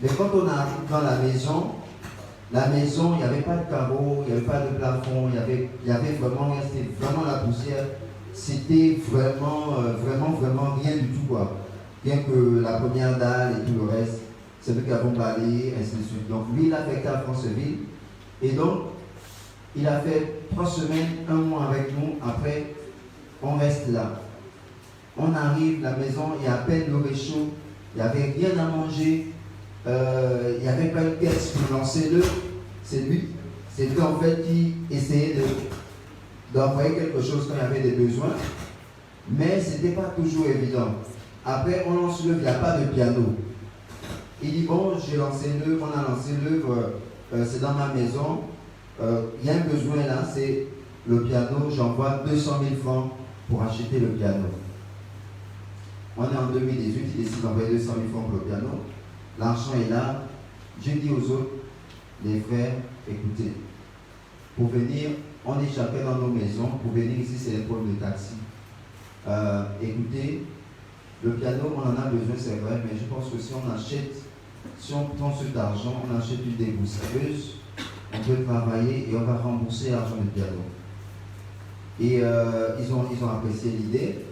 Mais quand on arrive dans la maison, il n'y avait pas de carreaux, il n'y avait pas de plafond, il y avait vraiment, c'était vraiment la poussière. C'était vraiment rien du tout, quoi. Bien que la première dalle et tout le reste, c'est nous qui avons balayé, ainsi de suite. Donc lui, il a affecté à Franceville. Et donc, Il a fait 3 semaines, 1 mois avec nous. Après, on reste là. On arrive, la maison, il y a à peine le réchaud. Il n'y avait rien à manger. Il n'y avait pas une caisse pour lancer le. C'est lui. C'est lui en fait qui essayait d'envoyer quelque chose quand il y avait des besoins. Mais ce n'était pas toujours évident. Après, on lance l'œuvre, il n'y a pas de piano. Il dit, bon, j'ai lancé l'œuvre, on a lancé l'œuvre, c'est dans ma maison. Il y a un besoin là, c'est le piano. J'envoie 200 000 francs pour acheter le piano. On est en 2018, il décide d'envoyer 200 000 francs pour le piano. L'argent est là. Je dis aux autres, les frères, écoutez, pour venir, on est chacun dans nos maisons. Pour venir ici, c'est les problèmes de taxi. Écoutez, le piano, on en a besoin, c'est vrai, mais je pense que si on prend cet argent, on achète une déboussailleuse, on peut travailler et on va rembourser l'argent du piano. Et ils ont apprécié l'idée.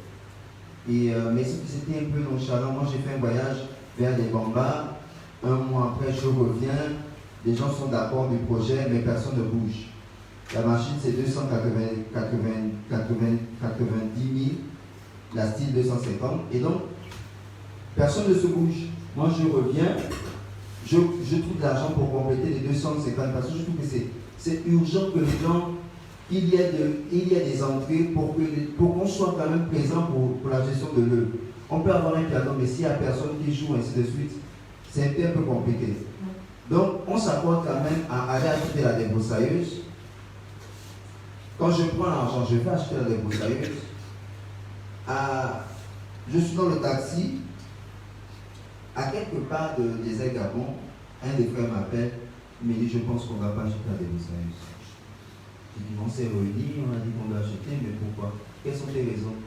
Mais c'était un peu nonchalant. Moi, j'ai fait un voyage vers les Bambas. 1 mois après, je reviens. Les gens sont d'accord du projet, mais personne ne bouge. La machine, c'est 290 000. La style 250. Et donc, personne ne se bouge. Moi, je reviens. Je trouve de l'argent pour compléter les 250 parce que je trouve que c'est urgent que les gens, il y ait des entrées pour qu'on soit quand même présent pour la gestion de l'œuvre. On peut avoir un piano, mais s'il n'y a personne qui joue, ainsi de suite, c'est un peu compliqué. Donc, on s'accorde quand même à aller acheter la débroussailleuse. Quand je prends l'argent, je vais acheter la débroussailleuse. Je suis dans le taxi. À quelque part des Gabon, un des frères m'appelle, il me dit, je pense qu'on ne va pas acheter la débroussailleuse. J'ai dit, on s'est réunis, on a dit qu'on doit acheter, mais pourquoi? Quelles sont les raisons?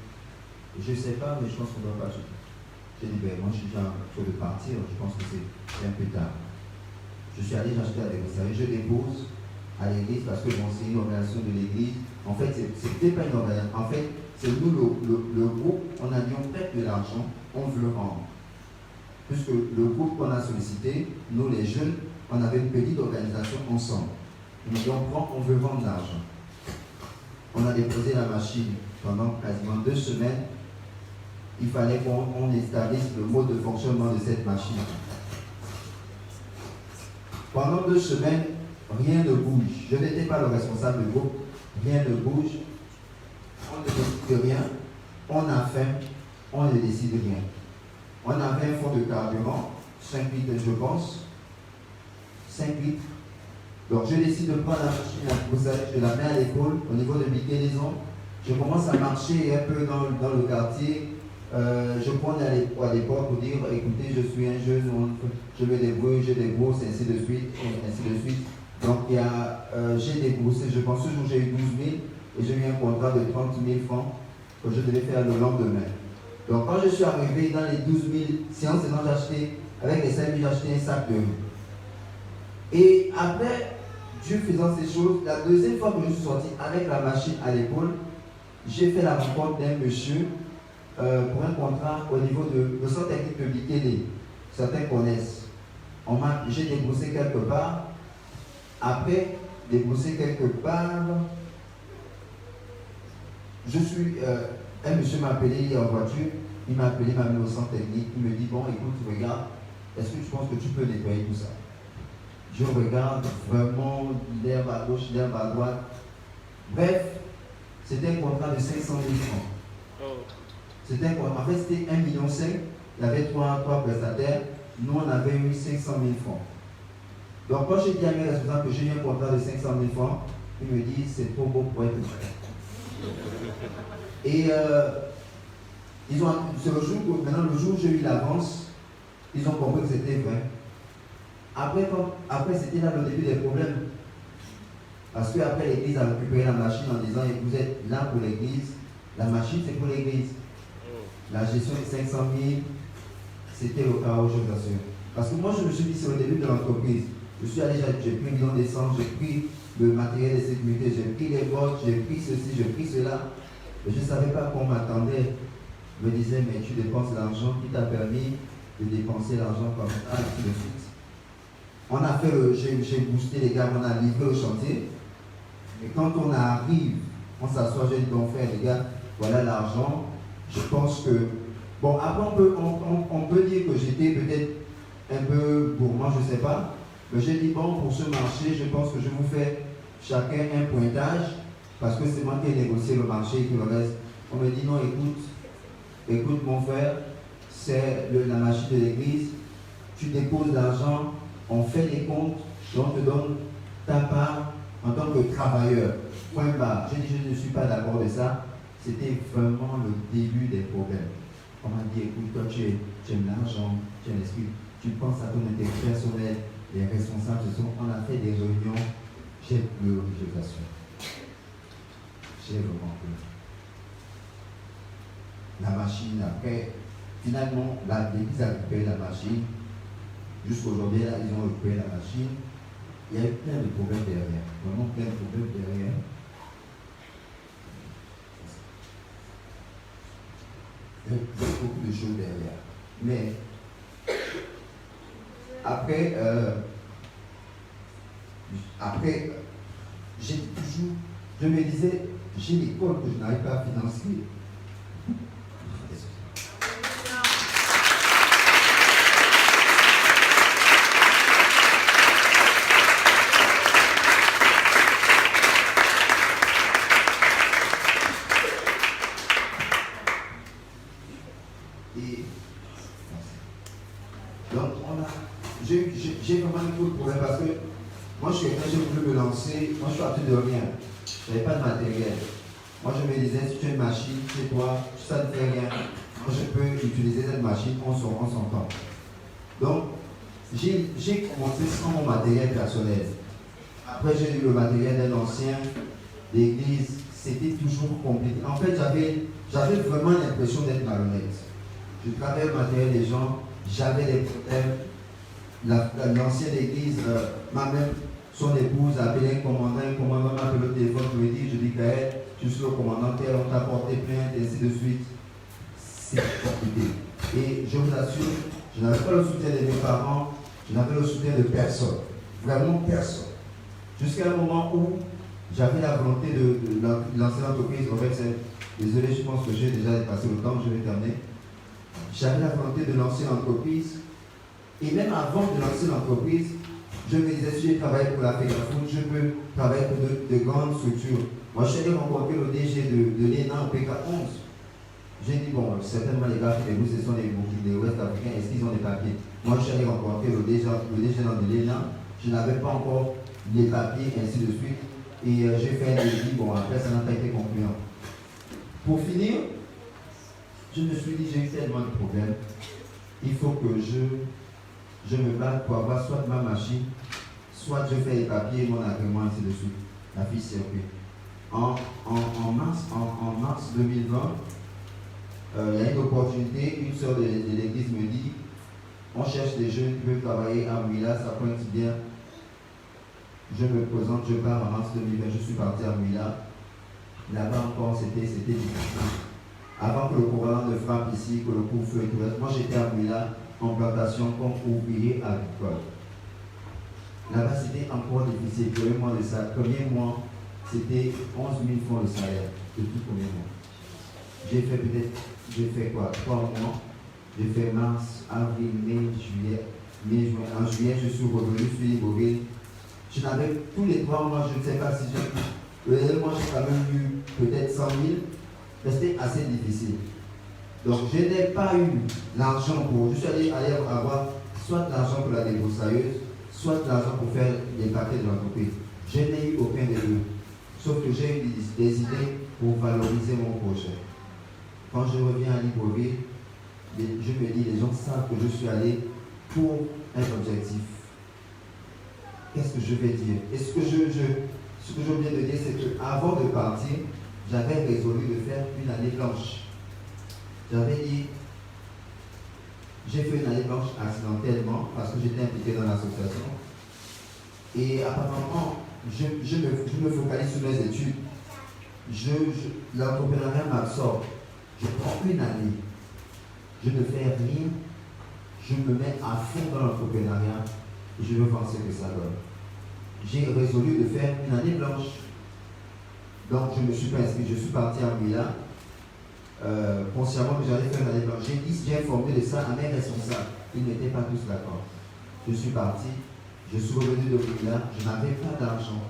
Je ne sais pas, mais je pense qu'on ne doit pas acheter. J'ai dit, ben moi je suis déjà en train de partir, je pense que c'est un peu tard. Je suis allé acheter la débroussailleuse, je dépose à l'église parce que bon, c'est une organisation de l'église. En fait, c'était pas une organisation. En fait, c'est nous, le groupe, on a dit on prête de l'argent, on veut le rendre. Puisque le groupe qu'on a sollicité, nous les jeunes, on avait une petite organisation ensemble. On dit on veut vendre l'argent. On a déposé la machine pendant quasiment 2 semaines. Il fallait qu'on établisse le mode de fonctionnement de cette machine. Pendant 2 semaines, rien ne bouge. Je n'étais pas le responsable du groupe. Rien ne bouge. On ne décide rien. On a faim. On ne décide rien. On avait un fond de carburant, 5 litres je pense. 5 litres. Donc je décide de prendre la machine, je la mets à l'épaule au niveau de Miquelaison. Je commence à marcher un peu dans le quartier. Je prends à l'époque pour dire, écoutez, je suis un jeune, je me débrouille, je débrousse, ainsi de suite, ainsi de suite. Donc j'ai débroussé, je pense que ce jour j'ai eu 12 000 et j'ai eu un contrat de 30 000 francs que je devais faire le lendemain. Donc quand je suis arrivé dans les 12 000 séances, j'ai acheté, avec les 5 000, j'ai acheté un sac de riz. Et après, Dieu faisant ces choses, la deuxième fois que je suis sorti avec la machine à l'épaule, j'ai fait la rencontre d'un monsieur pour un contrat au niveau de centre technique de Bikele. Certains connaissent. J'ai débroussé quelque part. Après, débroussé quelque part, un monsieur m'a appelé en voiture. Il m'a appelé, m'a mis au centre technique. Il me dit, bon, écoute, regarde, est-ce que tu penses que tu peux nettoyer tout ça? Je regarde vraiment l'herbe à gauche, l'herbe à droite. Bref, c'était un contrat de 500 000 francs. C'était un contrat. En fait, c'était 1,5 million. Il y avait 3 prestataires. Nous, on avait eu 500 000 francs. Donc, quand j'ai dit à mes responsables que j'ai eu un contrat de 500 000 francs, ils me disent c'est trop beau pour être vrai. Et c'est le jour où j'ai eu l'avance, ils ont compris que c'était vrai. Après c'était là le début des problèmes. Parce qu'après, l'église a récupéré la machine en disant vous êtes là pour l'église, la machine c'est pour l'église. La gestion de 500 000, c'était le chaos, je vous assure. Parce que moi, je me suis dit, c'est le début de l'entreprise. Je suis allé, j'ai pris 1 million d'essence, j'ai pris le matériel de sécurité, j'ai pris les bottes, j'ai pris ceci, j'ai pris cela. Et je ne savais pas qu'on m'attendait. Je me disais, mais tu dépenses l'argent qui t'a permis de dépenser l'argent comme ça, et ainsi de suite. On a fait j'ai boosté les gars, on a livré au chantier. Et quand on arrive, on s'assoit, je dis ton frère, les gars, voilà l'argent. Je pense que, bon, après on peut dire que j'étais peut-être un peu gourmand, je ne sais pas. Mais j'ai dit, bon, pour ce marché, je pense que je vous fais chacun un pointage, parce que c'est moi qui ai négocié le marché et tout le reste. On me dit, non, écoute mon frère, c'est la machine de l'église, tu déposes l'argent, on fait les comptes, et on te donne ta part en tant que travailleur. Point barre. J'ai dit, je ne suis pas d'accord de ça. C'était vraiment le début des problèmes. On m'a dit, écoute, toi tu aimes l'argent, tu aimes l'esprit, tu penses à ton intérêt personnel, les responsables, on a fait des réunions, j'ai pleuré, je vous assure. J'ai vraiment pleuré. La machine, après, finalement, l'église a récupéré la machine. Jusqu'aujourd'hui, là, ils ont récupéré la machine. Il y a eu plein de problèmes derrière. Vraiment plein de problèmes derrière. Il y a beaucoup de choses derrière. Mais, après, j'ai toujours, je me disais, j'ai l'école que je n'arrive pas à financer. J'ai vraiment beaucoup de problèmes parce que moi je suis quelqu'un, j'ai voulu me lancer, moi je suis parti de rien, je n'avais pas de matériel. Moi je me disais, si tu as une machine chez toi, ça ne fait rien, moi je peux utiliser cette machine, on s'entend. Donc j'ai commencé sans mon matériel personnel. Après j'ai eu le matériel d'un ancien d'église, c'était toujours compliqué. En fait j'avais vraiment l'impression d'être malhonnête. Je travaillais le matériel des gens, j'avais des problèmes. L'ancienne église m'a même, son épouse a appelé un commandant m'a appelé au téléphone pour me dire, je dis Gaël, tu suis le commandant tel, on t'a porté plainte, et ainsi de suite. C'est compliqué. Et je vous assure, je n'avais pas le soutien de mes parents, je n'avais le soutien de personne. Vraiment personne. Jusqu'à un moment où j'avais la volonté de lancer l'entreprise. En fait, désolé, je pense que j'ai déjà dépassé le temps, je vais terminer. J'avais la volonté de lancer l'entreprise. Et même avant de lancer l'entreprise, je me disais, si je travaille pour la FEGAFOOD, je peux travailler pour de grandes structures. Moi, je suis allé rencontrer le DG de l'ENA en PK11. J'ai dit, bon, certainement les gars qui ce sont des Ouest africains, est-ce qu'ils ont des papiers? Moi, je suis allé rencontrer le DG de l'ENA, je n'avais pas encore les papiers, ainsi de suite. Et j'ai fait un devis, bon, après, ça n'a pas été concluant. Pour finir, je me suis dit, j'ai eu tellement de problèmes. Il faut que je me batte pour avoir soit ma machine, soit je fais les papiers, mon agrément, ainsi de suite. La fiche circuit. En mars 2020, il y a une opportunité, une sœur de l'église me dit, on cherche des jeunes qui veulent travailler à Mouila, ça pointe bien. Je me présente, je pars en mars 2020, je suis parti à Mouila. Là-bas encore, c'était difficile. Avant que le courant ne frappe ici, que le couvre-feu et tout le reste, moi j'étais à Mouila, en plantation comme ouvrier agricole. Là-bas, c'était encore difficile. Le premier mois, c'était 11 000 francs de salaire, le tout premier mois. J'ai fait quoi? 3 mois. J'ai fait mars, avril, mai, juin. En juillet, je suis revenu, je suis libéré. Je n'avais tous les 3 mois, je ne sais pas si j'ai. Moi, j'ai quand même eu peut-être 100 000, mais c'était assez difficile. Donc, je n'ai pas eu l'argent pour. Je suis allé avoir soit l'argent pour la débroussailleuse, soit l'argent pour faire les papiers de l'entreprise. Je n'ai eu aucun des deux. Sauf que j'ai eu des idées pour valoriser mon projet. Quand je reviens à Libreville, je me dis, les gens savent que je suis allé pour un objectif. Qu'est-ce que je vais dire? Et ce que je viens de dire, c'est qu'avant de partir, j'avais résolu de faire une année blanche. J'avais dit, j'ai fait une année blanche accidentellement parce que j'étais impliqué dans l'association. Et apparemment, je me focalise sur mes études. L'entrepreneuriat m'absorbe. Je prends une année. Je ne fais rien. Je me mets à fond dans l'entrepreneuriat et je veux voir ce que ça donne. J'ai résolu de faire une année blanche. Donc je ne me suis pas inscrit, je suis parti à Mouila, consciemment que j'allais faire l'année blanche. J'ai informé de ça à mes responsables. Ils n'étaient pas tous d'accord. Je suis parti, je suis revenu de Mouila, je n'avais pas d'argent.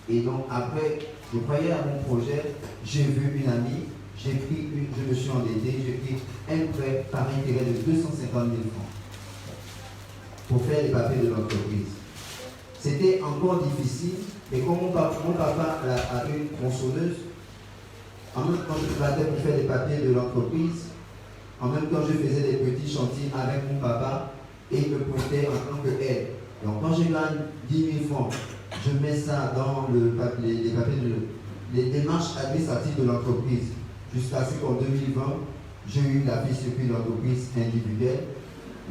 Et donc après, je croyais à mon projet, j'ai vu une amie, je me suis endetté, j'ai pris un prêt par intérêt de 250 000 francs pour faire les papiers de l'entreprise. C'était encore difficile, mais comme mon papa a une tronçonneuse, en même temps je battais pour faire les papiers de l'entreprise, en même temps je faisais des petits chantiers avec mon papa et il me pointait en tant qu'aide. Donc quand je gagne 10 000 francs, je mets ça dans les papiers les démarches administratives de l'entreprise. Jusqu'à ce qu'en 2020, j'ai eu la fiche de l'entreprise individuelle.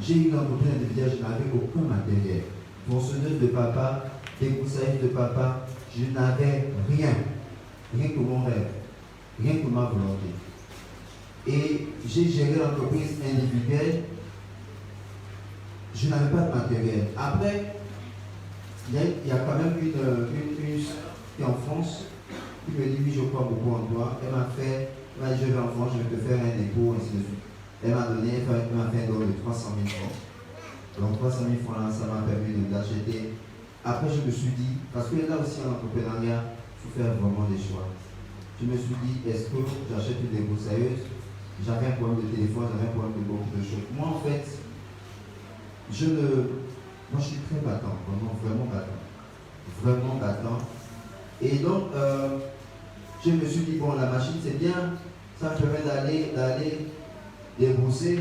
J'ai eu l'entreprise individuelle, je n'avais aucun matériel. Tronçonneuse de papa, débroussailleuse de papa, je n'avais rien. Rien que mon rêve, rien que ma volonté. Et j'ai géré l'entreprise individuelle, je n'avais pas de matériel. Après, il y a quand même une qui est en France qui me dit oui, je crois beaucoup en toi. Elle m'a dit je vais en France, je vais te faire un dépôt, ainsi de suite. Elle m'a fait un don de 300 000 francs. Donc 300 000 francs là, ça m'a permis d'acheter. Après je me suis dit, parce que là aussi en entrepreneuriat, il faut faire vraiment des choix. Je me suis dit, est-ce que j'achète une débroussailleuse? J'avais un problème de téléphone, j'avais un problème de beaucoup de choses. Moi en fait, moi, je suis très battant, vraiment battant. Vraiment battant. Et donc, je me suis dit, bon, la machine, c'est bien, ça me permet d'aller débrousser.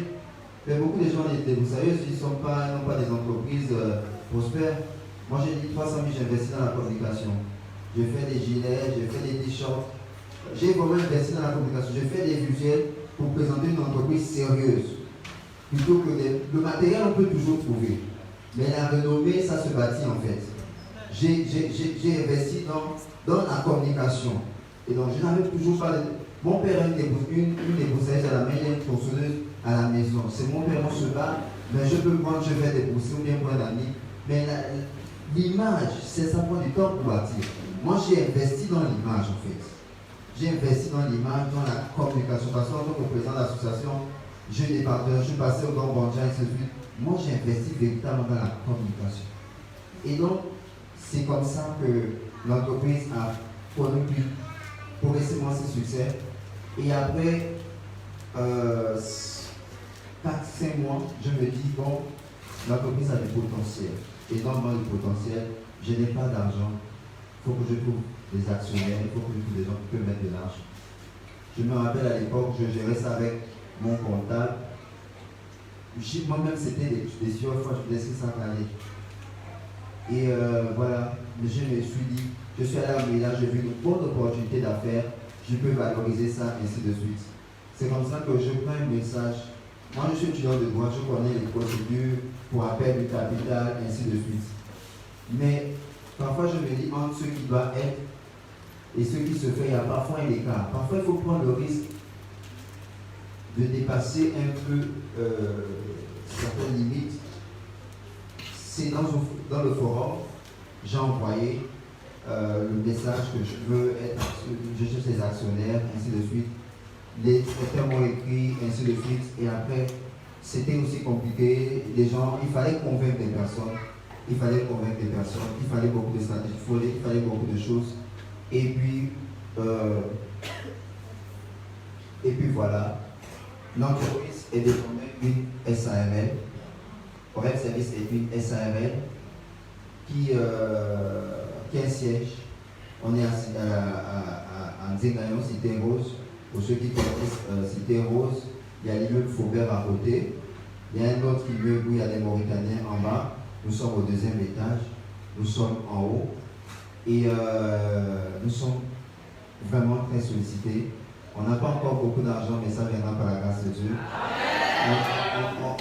Mais beaucoup de gens, les débroussailleuses, ils n'ont pas des entreprises prospères. Moi, j'ai dit 300 000, j'ai investi dans la communication. J'ai fait des gilets, j'ai fait des t-shirts. J'ai vraiment investi dans la communication. J'ai fait des visuels pour présenter une entreprise sérieuse. Plutôt que le matériel, on peut toujours trouver. Mais la renommée, ça se bâtit en fait. J'ai investi dans la communication. Et donc, je n'avais toujours pas... Mon père a une débroussailleuse à la main, il a une tronçonneuse à la maison. C'est mon père, on se bat, mais je peux prendre, je vais débousser ou bien prendre d'amis. Mais l'image, ça prend du temps pour bâtir. Moi, j'ai investi dans l'image en fait. J'ai investi dans l'image, dans la communication. Parce qu'en tant que président de l'association, j'ai des partenaires, je suis passé au Don Banja, et ainsi de suite. Moi, j'ai investi véritablement dans la communication. Et donc, c'est comme ça que l'entreprise a connu progressivement ses succès. Et après 4-5 mois, je me dis, bon, l'entreprise a du potentiel. Et dans le potentiel, je n'ai pas d'argent. Il faut que je trouve des actionnaires, il faut que je trouve des gens qui peuvent mettre de l'argent. Je me rappelle à l'époque, je gérais ça avec mon comptable. Moi-même, c'était des fois, je laissais ça aller. Et voilà, je me suis dit, je suis allé à Mouila, j'ai vu une bonne opportunité d'affaires, je peux valoriser ça, ainsi de suite. C'est comme ça que je prends un message. Moi, je suis étudiant de droit, je connais les procédures pour appel du capital, ainsi de suite. Mais parfois, je me dis, entre ce qui doit être et ce qui se fait, il y a parfois un écart. Parfois, il faut prendre le risque de dépasser un peu certaines limites. C'est dans le forum, j'ai envoyé le message que je veux être, je cherche des actionnaires, ainsi de suite. Certains m'ont écrit, ainsi de suite. Et après, c'était aussi compliqué. Les gens, il fallait convaincre des personnes. Il fallait beaucoup de stratégies, il fallait beaucoup de choses. Et puis voilà, l'entreprise est désormais une SARL. Oreille Service est une SARL qui a un siège. On est à Nzengayon, Cité Rose. Pour ceux qui connaissent Cité Rose, il y a l'immeuble Faubert à côté. Il y a un autre immeuble où il y a des Mauritaniens en bas. Nous sommes au 2e étage. Nous sommes en haut. Et nous sommes vraiment très sollicités. On n'a pas encore beaucoup d'argent, mais ça viendra par la grâce de Dieu.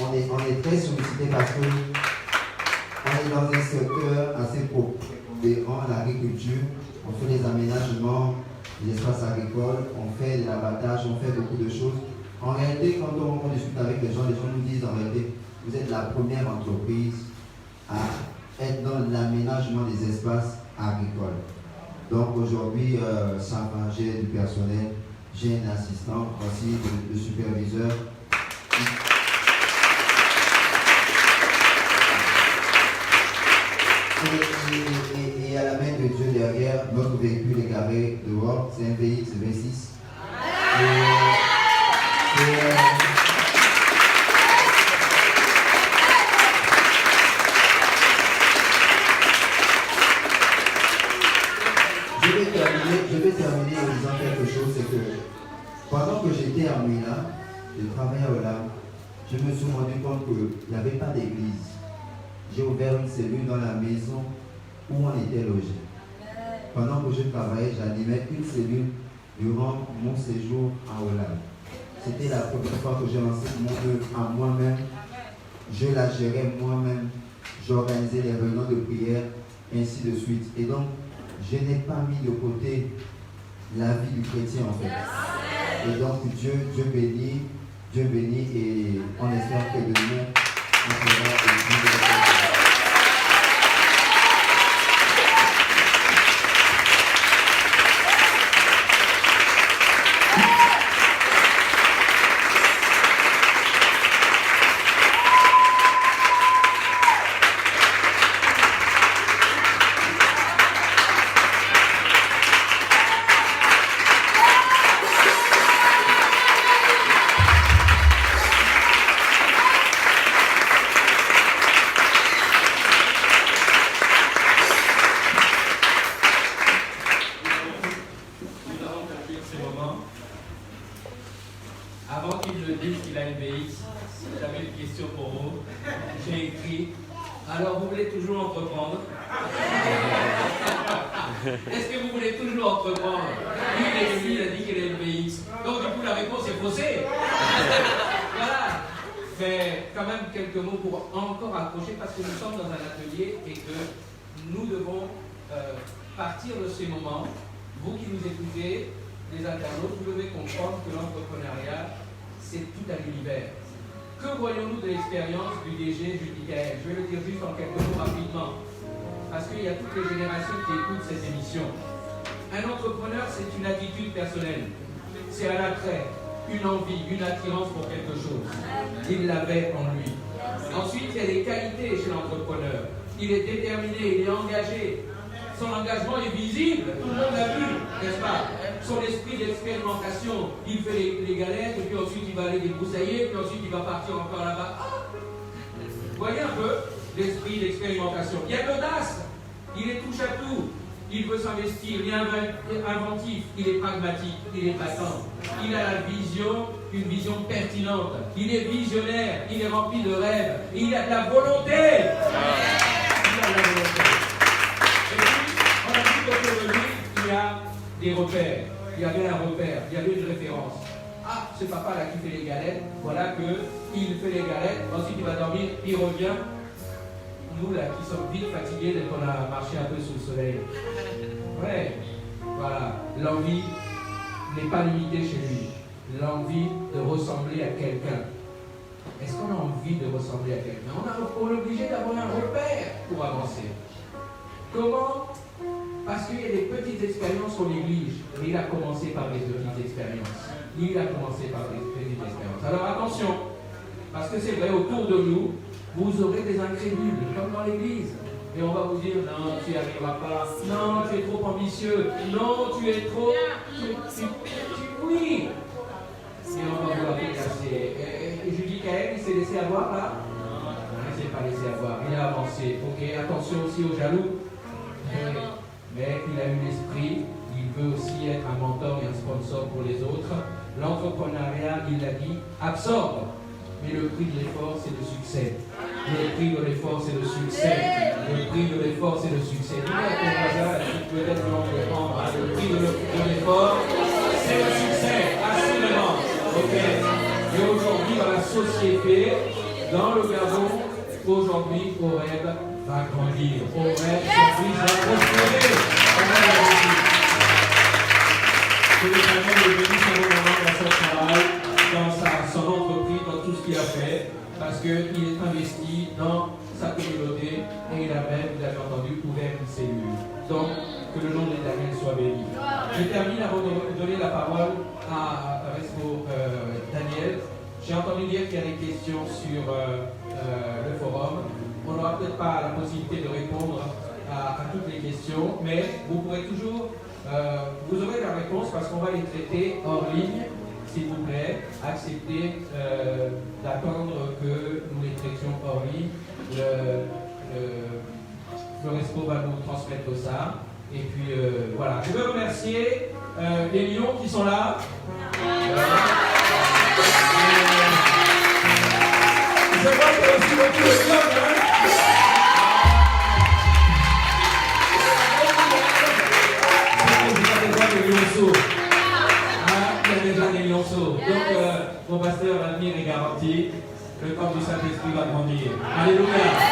On est très sollicités parce que on est dans un secteur assez prépondérant, l'agriculture. On fait des aménagements des espaces agricoles, on fait de l'abattage, on fait beaucoup de choses. En réalité, quand on discute avec les gens nous disent en réalité, vous êtes la première entreprise à être dans l'aménagement des espaces agricoles. Donc aujourd'hui, j'ai du personnel, j'ai un assistant, aussi le superviseur. Et à la main de Dieu derrière, notre véhicule est garé dehors, c'est un VX 26. Je vais terminer en disant quelque chose, c'est que pendant que j'étais à Milan, je travaillais au LAM, je me suis rendu compte qu'il n'y avait pas d'église. J'ai ouvert une cellule dans la maison où on était logé. Pendant que je travaillais, j'animais une cellule durant mon séjour à Hollande. C'était la première fois que j'ai lancé mon œuvre à moi-même. Je la gérais moi-même. J'organisais les réunions de prière, ainsi de suite. Et donc, je n'ai pas mis de côté la vie du chrétien en fait. Et donc, Dieu bénit, et on espère que demain, on fera le Avant qu'il me dise qu'il a une BX, j'avais une question pour vous. J'ai écrit, alors vous voulez toujours entreprendre? Est-ce que vous voulez toujours entreprendre? Lui, il a dit qu'il a une BX. Donc du coup, la réponse est faussée. Voilà. Mais quand même quelques mots pour encore accrocher, parce que nous sommes dans un atelier et que nous devons partir de ces moments. Vous qui nous écoutez, les internautes, vous devez comprendre que l'entrepreneuriat, c'est tout un univers. Que voyons-nous de l'expérience du DG Judy Kael? Je vais le dire juste en quelques mots rapidement, parce qu'il y a toutes les générations qui écoutent cette émission. Un entrepreneur, c'est une attitude personnelle. C'est un attrait, une envie, une attirance pour quelque chose. Il l'avait en lui. Ensuite, il y a des qualités chez l'entrepreneur. Il est déterminé, il est engagé. Son engagement est visible, tout le monde l'a vu, n'est-ce pas? Son esprit d'expérimentation, il fait les galettes, et puis ensuite il va aller débroussailler, puis ensuite il va partir encore là-bas. Vous voyez un peu l'esprit d'expérimentation. Il y a de l'audace, il est touche à tout, il veut s'investir, il est inventif, il est pragmatique, il est patient. Il a la vision, une vision pertinente, il est visionnaire, il est rempli de rêves, il a de la volonté. Il a de la volonté. Autour de lui, il y a des repères. Il y avait un repère, il y avait une référence. Ah, ce papa-là qui fait les galettes, voilà qu'il fait les galettes, ensuite il va dormir, il revient. Nous, là, qui sommes vite fatigués dès qu'on a marché un peu sous le soleil. Ouais, voilà. L'envie n'est pas limitée chez lui. L'envie de ressembler à quelqu'un. Est-ce qu'on a envie de ressembler à quelqu'un? On est obligé d'avoir un repère pour avancer. Comment? Parce qu'il y a des petites expériences qu'on néglige. Mais il a commencé par des petites expériences. Alors attention, parce que c'est vrai, autour de nous, vous aurez des incrédules, comme dans l'église. Et on va vous dire, non, tu n'y arriveras pas. Non, tu es trop ambitieux. Non, tu es trop... Oui. Et on va vous la casser. Et Judy Kael, il s'est laissé avoir là? Non, il ne s'est pas laissé avoir. Il a avancé. Ok, attention aussi aux jaloux. Mais il a eu l'esprit, il veut aussi être un mentor et un sponsor pour les autres. L'entrepreneuriat, il l'a dit, absorbe. Mais le prix de l'effort, c'est le succès. Le prix de l'effort, c'est le succès. Le prix de l'effort, c'est le succès. Dis-moi à ton voisin, peut-être qu'on peut prendre. Le prix de l'effort, c'est le succès. Assurément. Ok. Et aujourd'hui, dans la société, dans le Gabon, aujourd'hui, au rêve, va grandir. Au rêve, surprise va prospérer. Que le Seigneur le bénisse à moment dans son travail, dans son entreprise, dans tout ce qu'il a fait, parce qu'il est investi dans sa communauté et il a même, vous avez entendu, ouvert une cellule. Donc, Que le nom de l'Éternel soit béni. Je termine avant de donner la parole à Respo Daniel. J'ai entendu dire qu'il y a des questions sur le forum. On n'aura peut-être pas la possibilité de répondre à toutes les questions, mais vous pourrez toujours, vous aurez la réponse parce qu'on va les traiter hors ligne. S'il vous plaît, acceptez d'attendre que nous les traitions hors ligne. Florespo va nous transmettre ça. Et puis voilà. Je veux remercier les lions qui sont là. Je vois qu'il y a aussi beaucoup de lions. Il y a déjà des lionceaux. Donc, mon pasteur, l'avenir est garanti. Le corps du Saint-Esprit va grandir. Alléluia.